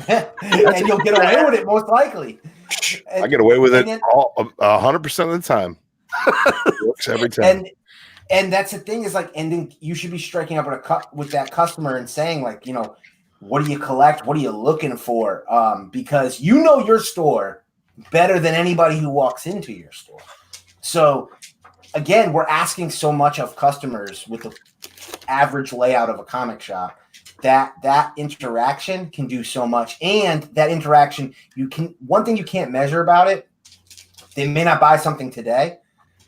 And you'll get away with it most likely. I get away with it 100% of the time. It works every time. And that's the thing is like, and then you should be striking up with that customer and saying like, what do you collect? What are you looking for? Because your store better than anybody who walks into your store. So again, we're asking so much of customers with the average layout of a comic shop that interaction can do so much. And that interaction, one thing you can't measure about it, they may not buy something today,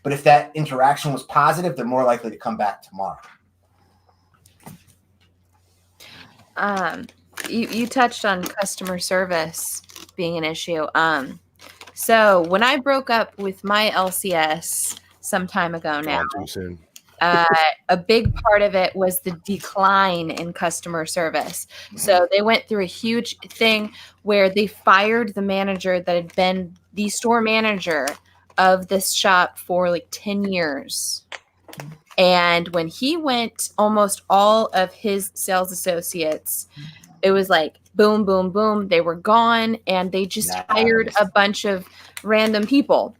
but if that interaction was positive, they're more likely to come back tomorrow. You touched on customer service being an issue. So when I broke up with my LCS some time ago now, Gone too soon. a big part of it was the decline in customer service. So they went through a huge thing where they fired the manager that had been the store manager of this shop for like 10 years. And when he went, almost all of his sales associates, it was like boom, boom, boom. They were gone, and they just hired a bunch of random people.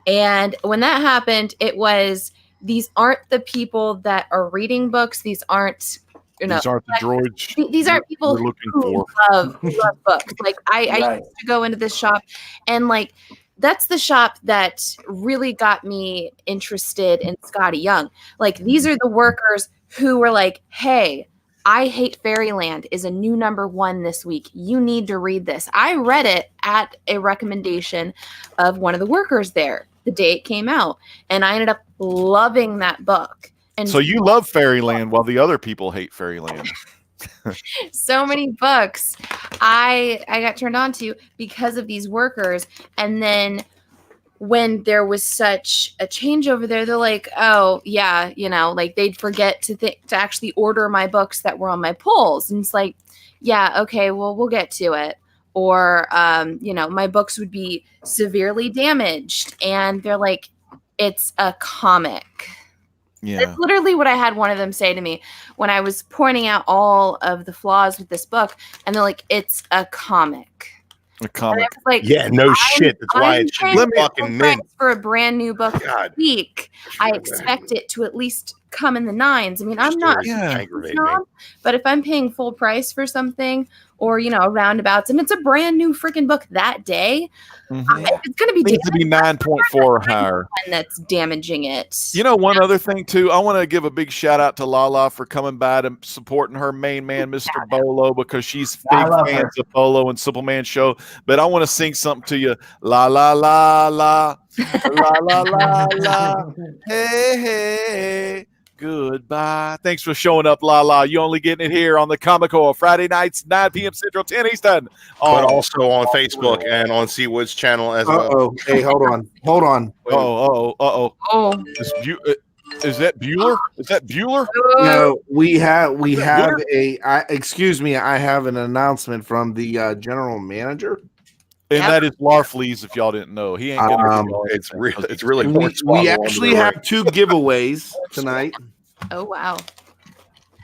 And when that happened, it was, these aren't the people that are reading books. These aren't, These aren't the droids. These aren't people we're looking who for. love books. Like I used to go into this shop, and like that's the shop that really got me interested in Scotty Young. Like these are the workers who were like, "Hey, I Hate Fairyland is a new #1 this week. You need to read this." I read it at a recommendation of one of the workers there the day it came out, and I ended up loving that book. And so you love Fairyland while the other people hate Fairyland. So many books I got turned on to because of these workers. And then when there was such a change over there, they're like, oh yeah, like they'd forget to actually order my books that were on my pulls. And it's like, yeah, okay, well, we'll get to it. Or, my books would be severely damaged, and they're like, it's a comic. Yeah. That's literally what I had one of them say to me when I was pointing out all of the flaws with this book. And they're like, it's a comic. A comic. Like, yeah, no shit. That's why it should be fucking mint. For a brand new book a week, I expect it to at least come in the 9s. I mean, I'm not snob, but if I'm paying full price for something, or roundabouts, and it's a brand new freaking book that day, it's going to be needs to be 9.4 or higher. And that's damaging it. One other thing too, I want to give a big shout out to Lala for coming by and supporting her main man, Mr. Bolo, because she's big fans of Bolo and Simple Man Show. But I want to sing something to you. La la la la la la la la. Hey hey. Goodbye. Thanks for showing up, Lala. You only getting it here on the Comic-Con Friday nights, 9 p.m. Central, 10 Eastern. But also on Facebook and on Seawood's channel as well. Hey, hold on. Oh. Is that Bueller? Is that Bueller? No, we have excuse me, I have an announcement from the general manager. And that is Larfleeze, if y'all didn't know. He ain't gonna it's really we actually have 2 giveaways tonight. Oh wow.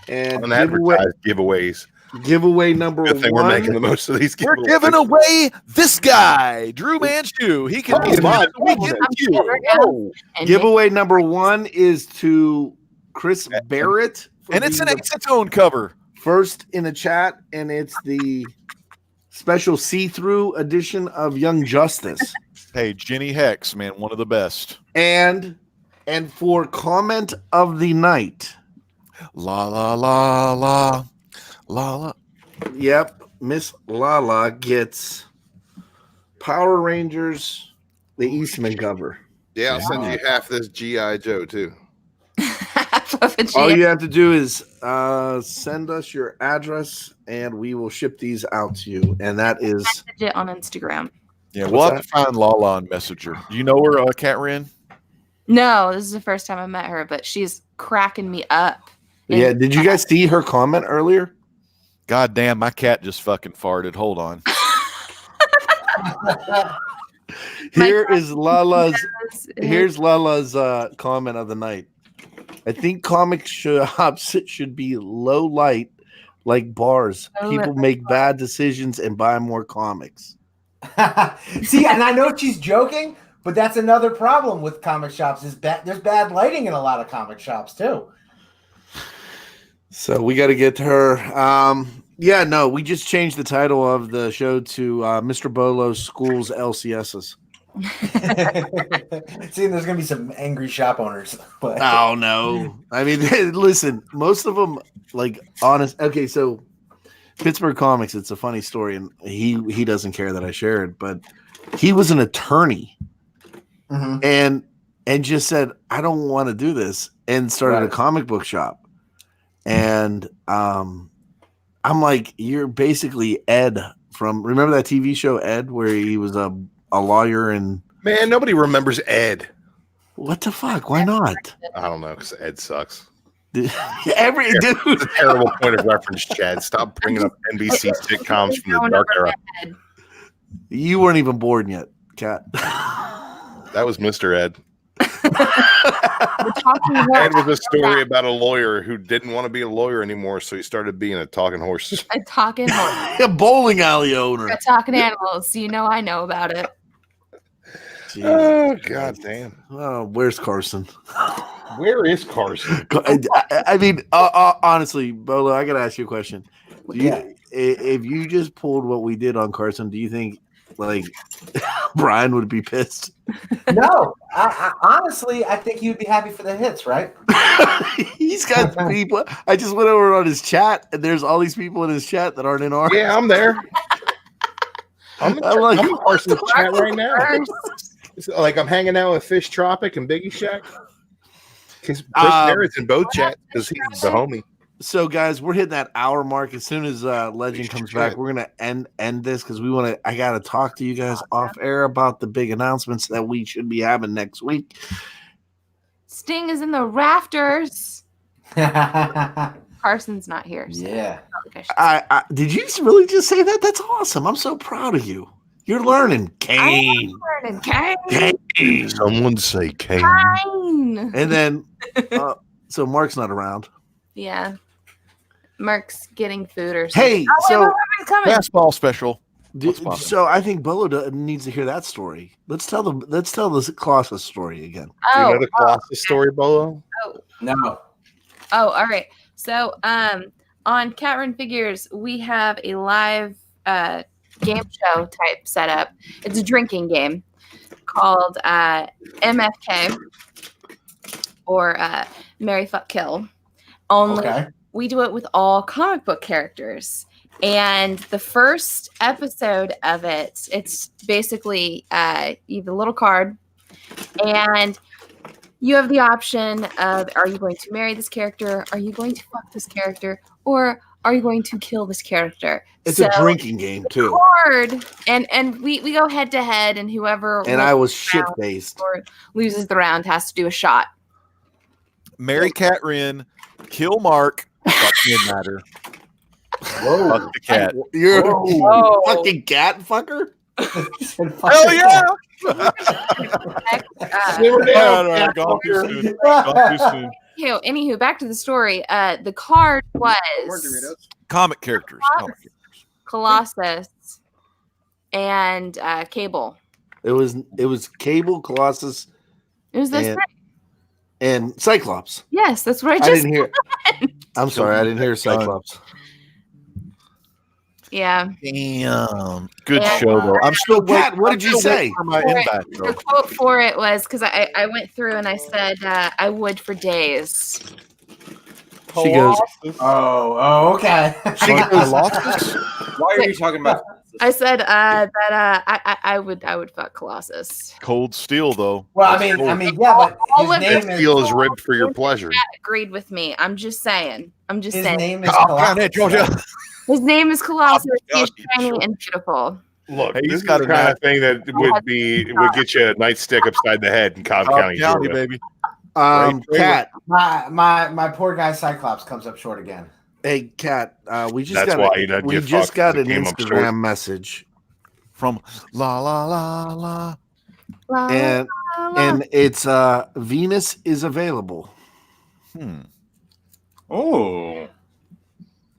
And giveaways. Giveaway number 1. We're making the most of these giveaways. We're giving away this guy, Drew Manchu. He can be mine. We give you. Giveaway number 1 is to Chris Barrett. And it's an acetone cover. First in the chat, and it's the special see-through edition of Young Justice. Hey, Jenny Hex, man, one of the best. And for comment of the night, la la la la la la. Yep, Miss Lala gets Power Rangers, the Eastman cover. Yeah, I'll send you half this G.I. Joe too. All you have to do is send us your address, and we will ship these out to you. And that is message it on Instagram. Yeah, we'll have to find Lala on Messenger. Do you know her, Cat Ren? No, this is the first time I met her, but she's cracking me up. Yeah, did you guys see her comment earlier? God damn, my cat just fucking farted. Hold on. Here's Lala's comment of the night. I think comic shops should be low light like bars. People make bad decisions and buy more comics. See, and I know she's joking, but that's another problem with comic shops is there's bad lighting in a lot of comic shops too. So we got to get to her. Yeah, no, we just changed the title of the show to Mr. Bolo Schools LCSs. See, there's gonna be some angry shop owners, but Oh no! I mean, listen, most of them like honest. Okay, so Pittsburgh Comics. It's a funny story, and he doesn't care that I share it, but he was an attorney Mhm. and just said, I don't want to do this, and started a Right. comic book shop. And I'm like, you're basically Ed from, remember that TV show Ed, where he was a lawyer, and Man, nobody remembers Ed. what the fuck? Why not? I don't know, because Ed sucks. Every dude. It's a terrible point of reference, Chad. Stop bringing up NBC sitcoms from the dark era. You weren't even born yet, Kat. That was Mr. Ed. We're talking Ed horse. was a story about a lawyer who didn't want to be a lawyer anymore, so he started being a talking horse. A talking horse. A bowling alley owner. A talking animals. So you know I know about it. Jeez. Oh, god damn. Oh, where's Carson? Where is Carson? I mean, honestly, Bolo, I gotta ask you a question. Do you, Yeah. if you just pulled what we did on Carson, do you think like Brian would be pissed? No, I honestly, I think you'd be happy for the hits, right? He's got people. I just went over on his chat, and there's all these people in his chat that aren't in ours. Yeah, I'm there. I'm like, in Carson's chat right now. First, It's like I'm hanging out with Fish Tropic and Biggie Shack. Chris Um, Barrett's in both chats because he's the homie. So, guys, we're hitting that hour mark. As soon as Legend comes back, we're gonna end this because we want to. I gotta talk to you guys off air about the big announcements that we should be having next week. Sting is in the rafters. Yeah. Carson's not here. So I did you really just say that? That's awesome. I'm so proud of you. You're learning, Kane. Kane. Someone say Kane. Fine. And then, so Mark's not around. Yeah. Mark's getting food or something. Hey, Oh, so wait, coming. Fastball special. What's poppin'? so I think Bolo needs to hear that story. Let's tell the Colossus story again. Do you Oh, know the Colossus story, Bolo? No. all right. So, on Cat Run Figures, we have a live game show type setup. It's a drinking game called MFK or Marry Fuck Kill. Only Okay. we do it with all comic book characters. And the first episode of it, it's basically you have a little card, and you have the option of, are you going to marry this character? Are you going to fuck this character? Or are you going to kill this character? It's a drinking game too. Card, and we go head to head, and whoever And I was shit faced. or loses the round has to do a shot. Marry Cat Wren, kill Mark, fuck Midnighter, fuck the cat. You're Whoa. a fucking cat fucker. Hell yeah! Uh, Gone too soon. Gone too soon. anywho, back to the story. The card was Comic characters. Colossus and Cable. It was Cable, Colossus, It was this And- thing. and Cyclops. Yes, that's what I I just didn't hear. I'm sorry, I didn't hear Cyclops. Yeah. Damn. Good Yeah. show though. I'm still Cat, waiting. what did you say? For my Right. invite, The though. quote for it was, because I went through and I said I would for days. She goes. Oh, okay. She goes. Colossus? Why are you talking about? I said that I would fuck Colossus. Cold Steel though. Well, I That's mean, cold. yeah, but All his of name it is Steel is ribbed for your pleasure. Agreed with me. I'm just saying. his saying. name is Oh, Colossus, God, hey, Georgia. right? His name is Colossus. Oh, He's God, shiny sure. and beautiful. Look, Hey, this he's is got the a kind knife. of thing that would get you a nightstick upside the head in Cobb County, County, Georgia. baby. Cat. My poor guy Cyclops comes up short again. Hey, Cat. We just That's got. why he doesn't We get just fucked, got 'cause an it came up short. Instagram message, From La La La La. La, and la, la. and it's Venus is available. Oh,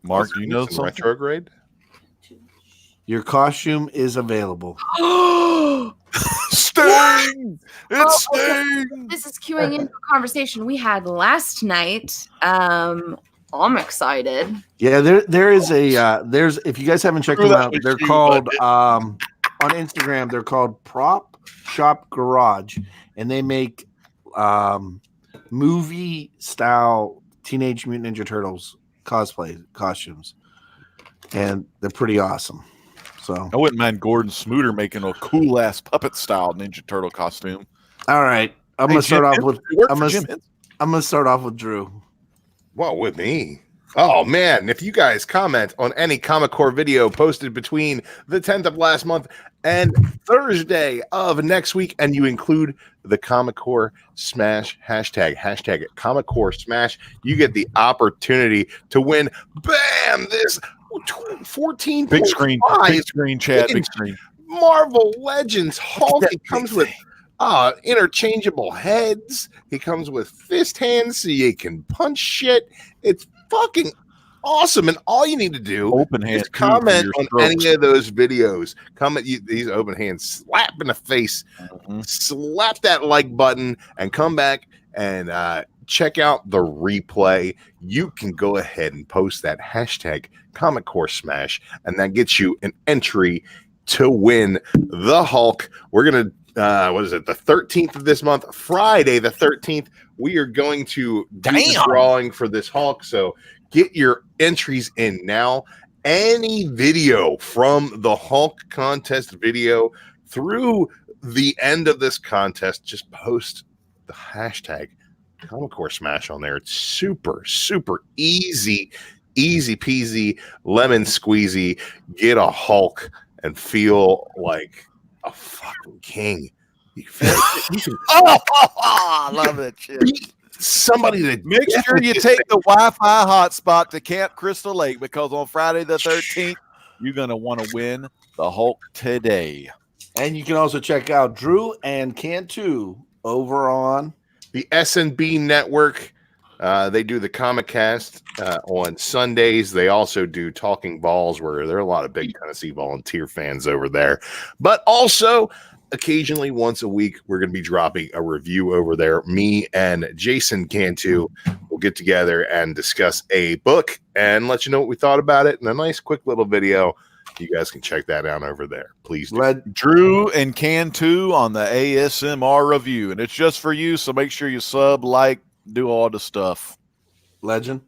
Mark, do you know Some something? retrograde? Your costume is available. Sting! It's Oh, okay. Sting! This is queuing into a conversation we had last night on I'm excited. Yeah, there is a there's if you guys haven't checked them out, they're called on Instagram. They're called Prop Shop Garage, and they make movie style Teenage Mutant Ninja Turtles cosplay costumes, and they're pretty awesome. So I wouldn't mind Gordon Smooter making a cool ass puppet style Ninja Turtle costume. all right, I'm Hey, gonna start Jim off Henson, with you work I'm for gonna, Jim Henson. I'm gonna start off with Drew. Well, with me. Oh man, if you guys comment on any Comic Core video posted between the 10th of last month and Thursday of next week, and you include the Comic Core Smash hashtag Comic Core Smash, you get the opportunity to win, bam, this 14 Big screen chat, big screen. Marvel Legends Hulk. It comes with interchangeable heads. He comes with fist hands so you can punch shit. It's fucking awesome. And all you need to do Open hand is comment on strokes. any of those videos. Comment these open hands, slap in the face, slap that like button, and come back and check out the replay. You can go ahead and post that hashtag Comic Core Smash, and that gets you an entry to win the Hulk. We're gonna what is it, the 13th of this month, Friday the 13th, we are going to do the drawing for this Hulk. So get your entries in now. Any video from the Hulk contest video through the end of this contest, just post the hashtag Comic Core Smash on there. It's super easy peasy, lemon squeezy. Get a Hulk and feel like a fucking king. You feel like you can I love that shit. beat somebody that Make sure you take the Wi-Fi hotspot to Camp Crystal Lake, because on Friday the 13th, you're gonna want to win the Hulk today. And you can also check out Drew and Cantu over on the SNB network. They do the Comic Cast on Sundays. They also do Talking Balls, where there are a lot of big Tennessee Volunteer fans over there. But also, occasionally, once a week, we're going to be dropping a review over there. Me and Jason Cantu will get together and discuss a book and let you know what we thought about it in a nice, quick little video. You guys can check that out over there. Please do. Drew and Cantu on the ASMR review, and it's just for you, so make sure you sub, like, do all the stuff. Legend.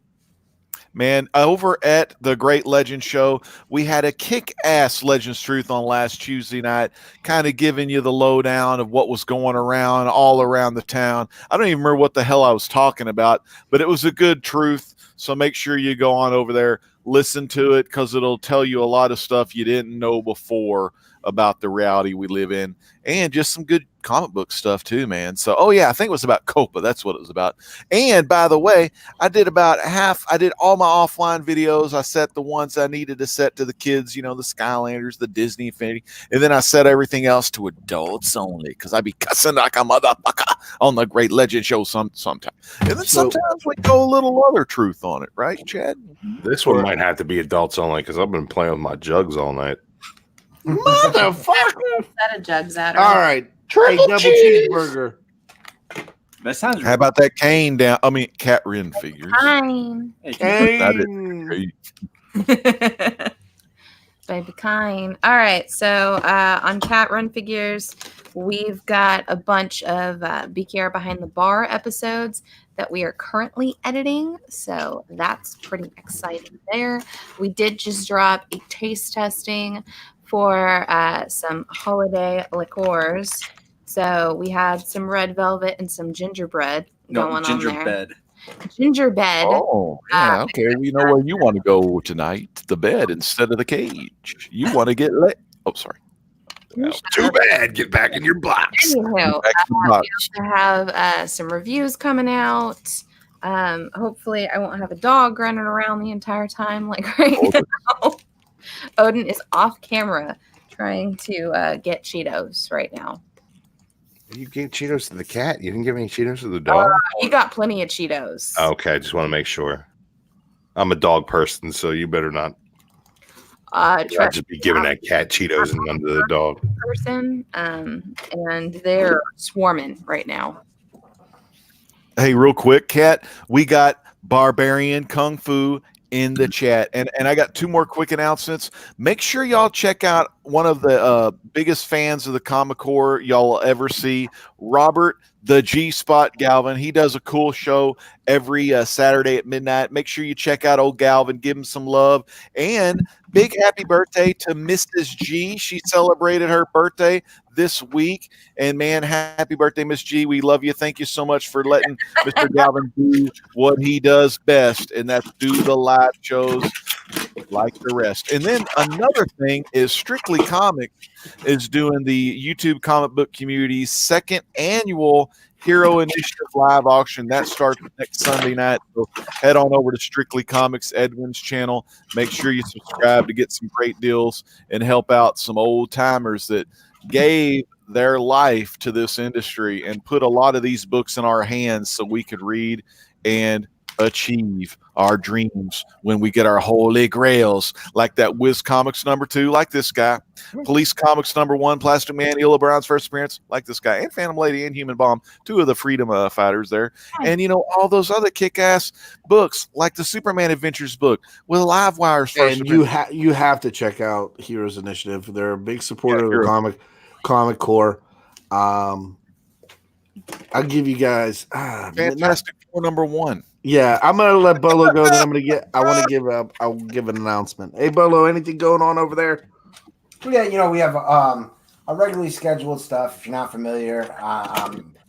Man, over at the Great Legend Show, we had a kick-ass Legends Truth on last Tuesday night, kind of giving you the lowdown of what was going around all around the town. I don't even remember what the hell I was talking about, but it was a good truth. So make sure you go on over there, listen to it, because it'll tell you a lot of stuff you didn't know before about the reality we live in, and just some good comic book stuff too, man. So, oh yeah, I think it was about Copa. That's what it was about. And by the way, I did all my offline videos. I set the ones I needed to set to the kids, the Skylanders, the Disney Infinity, and then I set everything else to adults only, because I be cussing like a motherfucker on the Great Legend Show sometimes. And then sometimes we go a little other truth on it, right, Chad? This one might have to be adults only, because I've been playing with my jugs all night. Motherfucker! Set of jugs at her. All right. Triple cheeseburger. That sounds. How about that Cat Ren figures? Fine. Kane. Baby kind. All right. So on Cat Run Figures, we've got a bunch of BKR Behind the Bar episodes that we are currently editing. So that's pretty exciting there. We did just drop a taste testing for some holiday liqueurs. So we had some red velvet and some gingerbread going on there. Gingerbread. Oh, yeah. Okay. We know where you want to go tonight. The bed instead of the cage. You want to get lit. Oh, sorry. Well, too bad. Get back in your box. Anywho, we also have some reviews coming out. Hopefully, I won't have a dog running around the entire time like right now. Odin is off camera trying to get Cheetos right now. You gave Cheetos to the cat. You didn't give any Cheetos to the dog? You got plenty of Cheetos. Okay, I just want to make sure. I'm a dog person, so you better not. I'll just be giving that cat Cheetos and none to the dog. Person, and they're swarming right now. Hey, real quick, Kat, we got Barbarian Kung Fu in the chat. And I got 2 more quick announcements. Make sure y'all check out one of the biggest fans of the Comic Core y'all will ever see, Robert the G-Spot Galvin. He does a cool show every Saturday at midnight. Make sure you check out old Galvin, give him some love. And big happy birthday to Mrs. G. She celebrated her birthday this week. And man, happy birthday, Miss G. We love you. Thank you so much for letting Mr. Galvin do what he does best, and that's do the live shows like the rest. And then another thing is Strictly Comics is doing the YouTube comic book community's 2nd annual Hero Initiative live auction. That starts next Sunday night. So head on over to Strictly Comics Edwin's channel. Make sure you subscribe to get some great deals and help out some old timers that gave their life to this industry and put a lot of these books in our hands so we could read and achieve our dreams when we get our holy grails, like that Wiz Comics #2, like this guy, Police Comics #1, Plastic Man, Ella Brown's first appearance, like this guy, and Phantom Lady and Human Bomb, 2 of the freedom fighters there. And you know, all those other kick-ass books like the Superman Adventures book with Live Wire's first And appearance. you have to check out Heroes Initiative. They're a big supporter of the comic core. I'll give you guys Fantastic Four #1. Yeah, I'm gonna let Bolo go. Then I'll give an announcement. Hey, Bolo, anything going on over there? Yeah, we have our regularly scheduled stuff. If you're not familiar,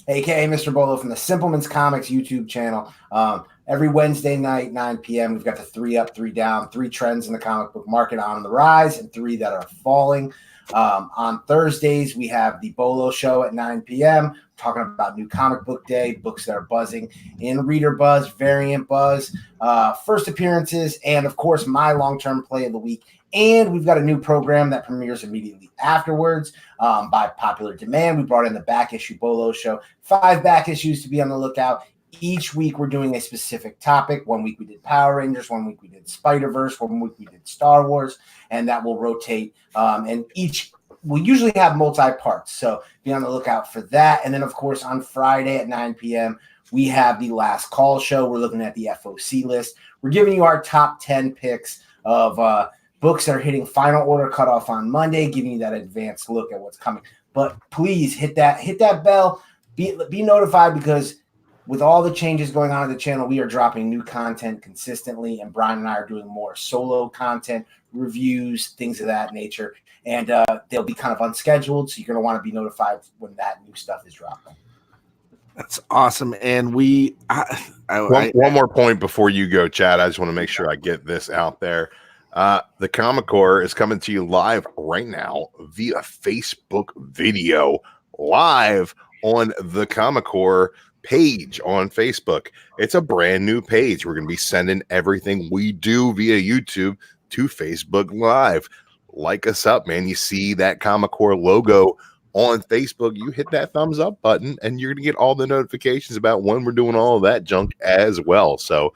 aka Mr. Bolo from the Simpleman's Comics YouTube channel. Every Wednesday night, 9 p.m., we've got the 3 up, 3 down, 3 trends in the comic book market on the rise and 3 that are falling. On Thursdays, we have the Bolo show at 9 p.m., talking about new comic book day, books that are buzzing in reader buzz, variant buzz, first appearances, and of course, my long-term play of the week. And we've got a new program that premieres immediately afterwards. By popular demand, we brought in the back issue Bolo show, 5 back issues to be on the lookout. Each week, we're doing a specific topic. 1 week we did Power Rangers, 1 week we did Spider-Verse, 1 week we did Star Wars, and that will rotate. And we usually have multi-parts, so be on the lookout for that. And then, of course, on Friday at 9 p.m., we have the Last Call show. We're looking at the FOC list. We're giving you our top 10 picks of books that are hitting final order cutoff on Monday, giving you that advanced look at what's coming. But please hit that bell, be notified, because with all the changes going on at the channel, we are dropping new content consistently, and Brian and I are doing more solo content, reviews, things of that nature. And they'll be kind of unscheduled, so you're going to want to be notified when that new stuff is dropping. That's awesome. And one more point before you go, Chad. I just want to make sure I get this out there. The Comic Core is coming to you live right now via Facebook video, live on the Comic Core page on Facebook. It's a brand new page. We're going to be sending everything we do via YouTube to Facebook Live. Like us up, man. You see that Comic Core logo on Facebook, you hit that thumbs up button, and you're going to get all the notifications about when we're doing all of that junk as well. So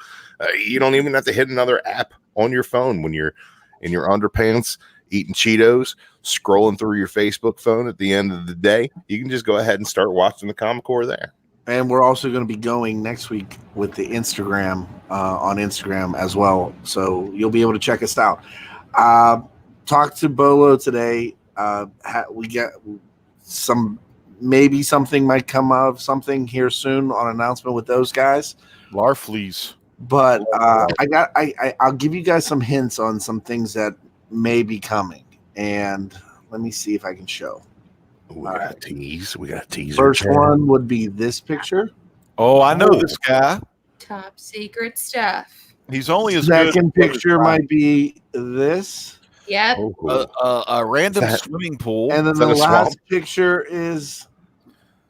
you don't even have to hit another app on your phone when you're in your underpants, eating Cheetos, scrolling through your Facebook phone at the end of the day. You can just go ahead and start watching the Comic Core there. And we're also going to be going next week with the Instagram on Instagram as well. So you'll be able to check us out. Talk to Bolo today. We get maybe something might come out of something here soon on announcement with those guys. Larfleas. But I'll give you guys some hints on some things that may be coming. And let me see if I can show. We got a tease. We got a teaser. First one would be this picture. Oh, I know this guy. Top secret stuff. He's only as good. Second picture might be this. Yep. A random swimming pool. And then the last picture is.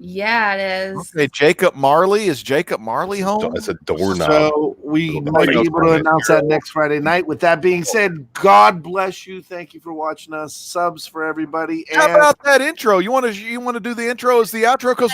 Yeah, it is. Okay, Jacob Marley. Is Jacob Marley home? It's a doorknob. So we might be able to announce that next Friday night. With that being said, God bless you. Thank you for watching us. Subs for everybody. How about that intro? You want to do the intro as the outro? Because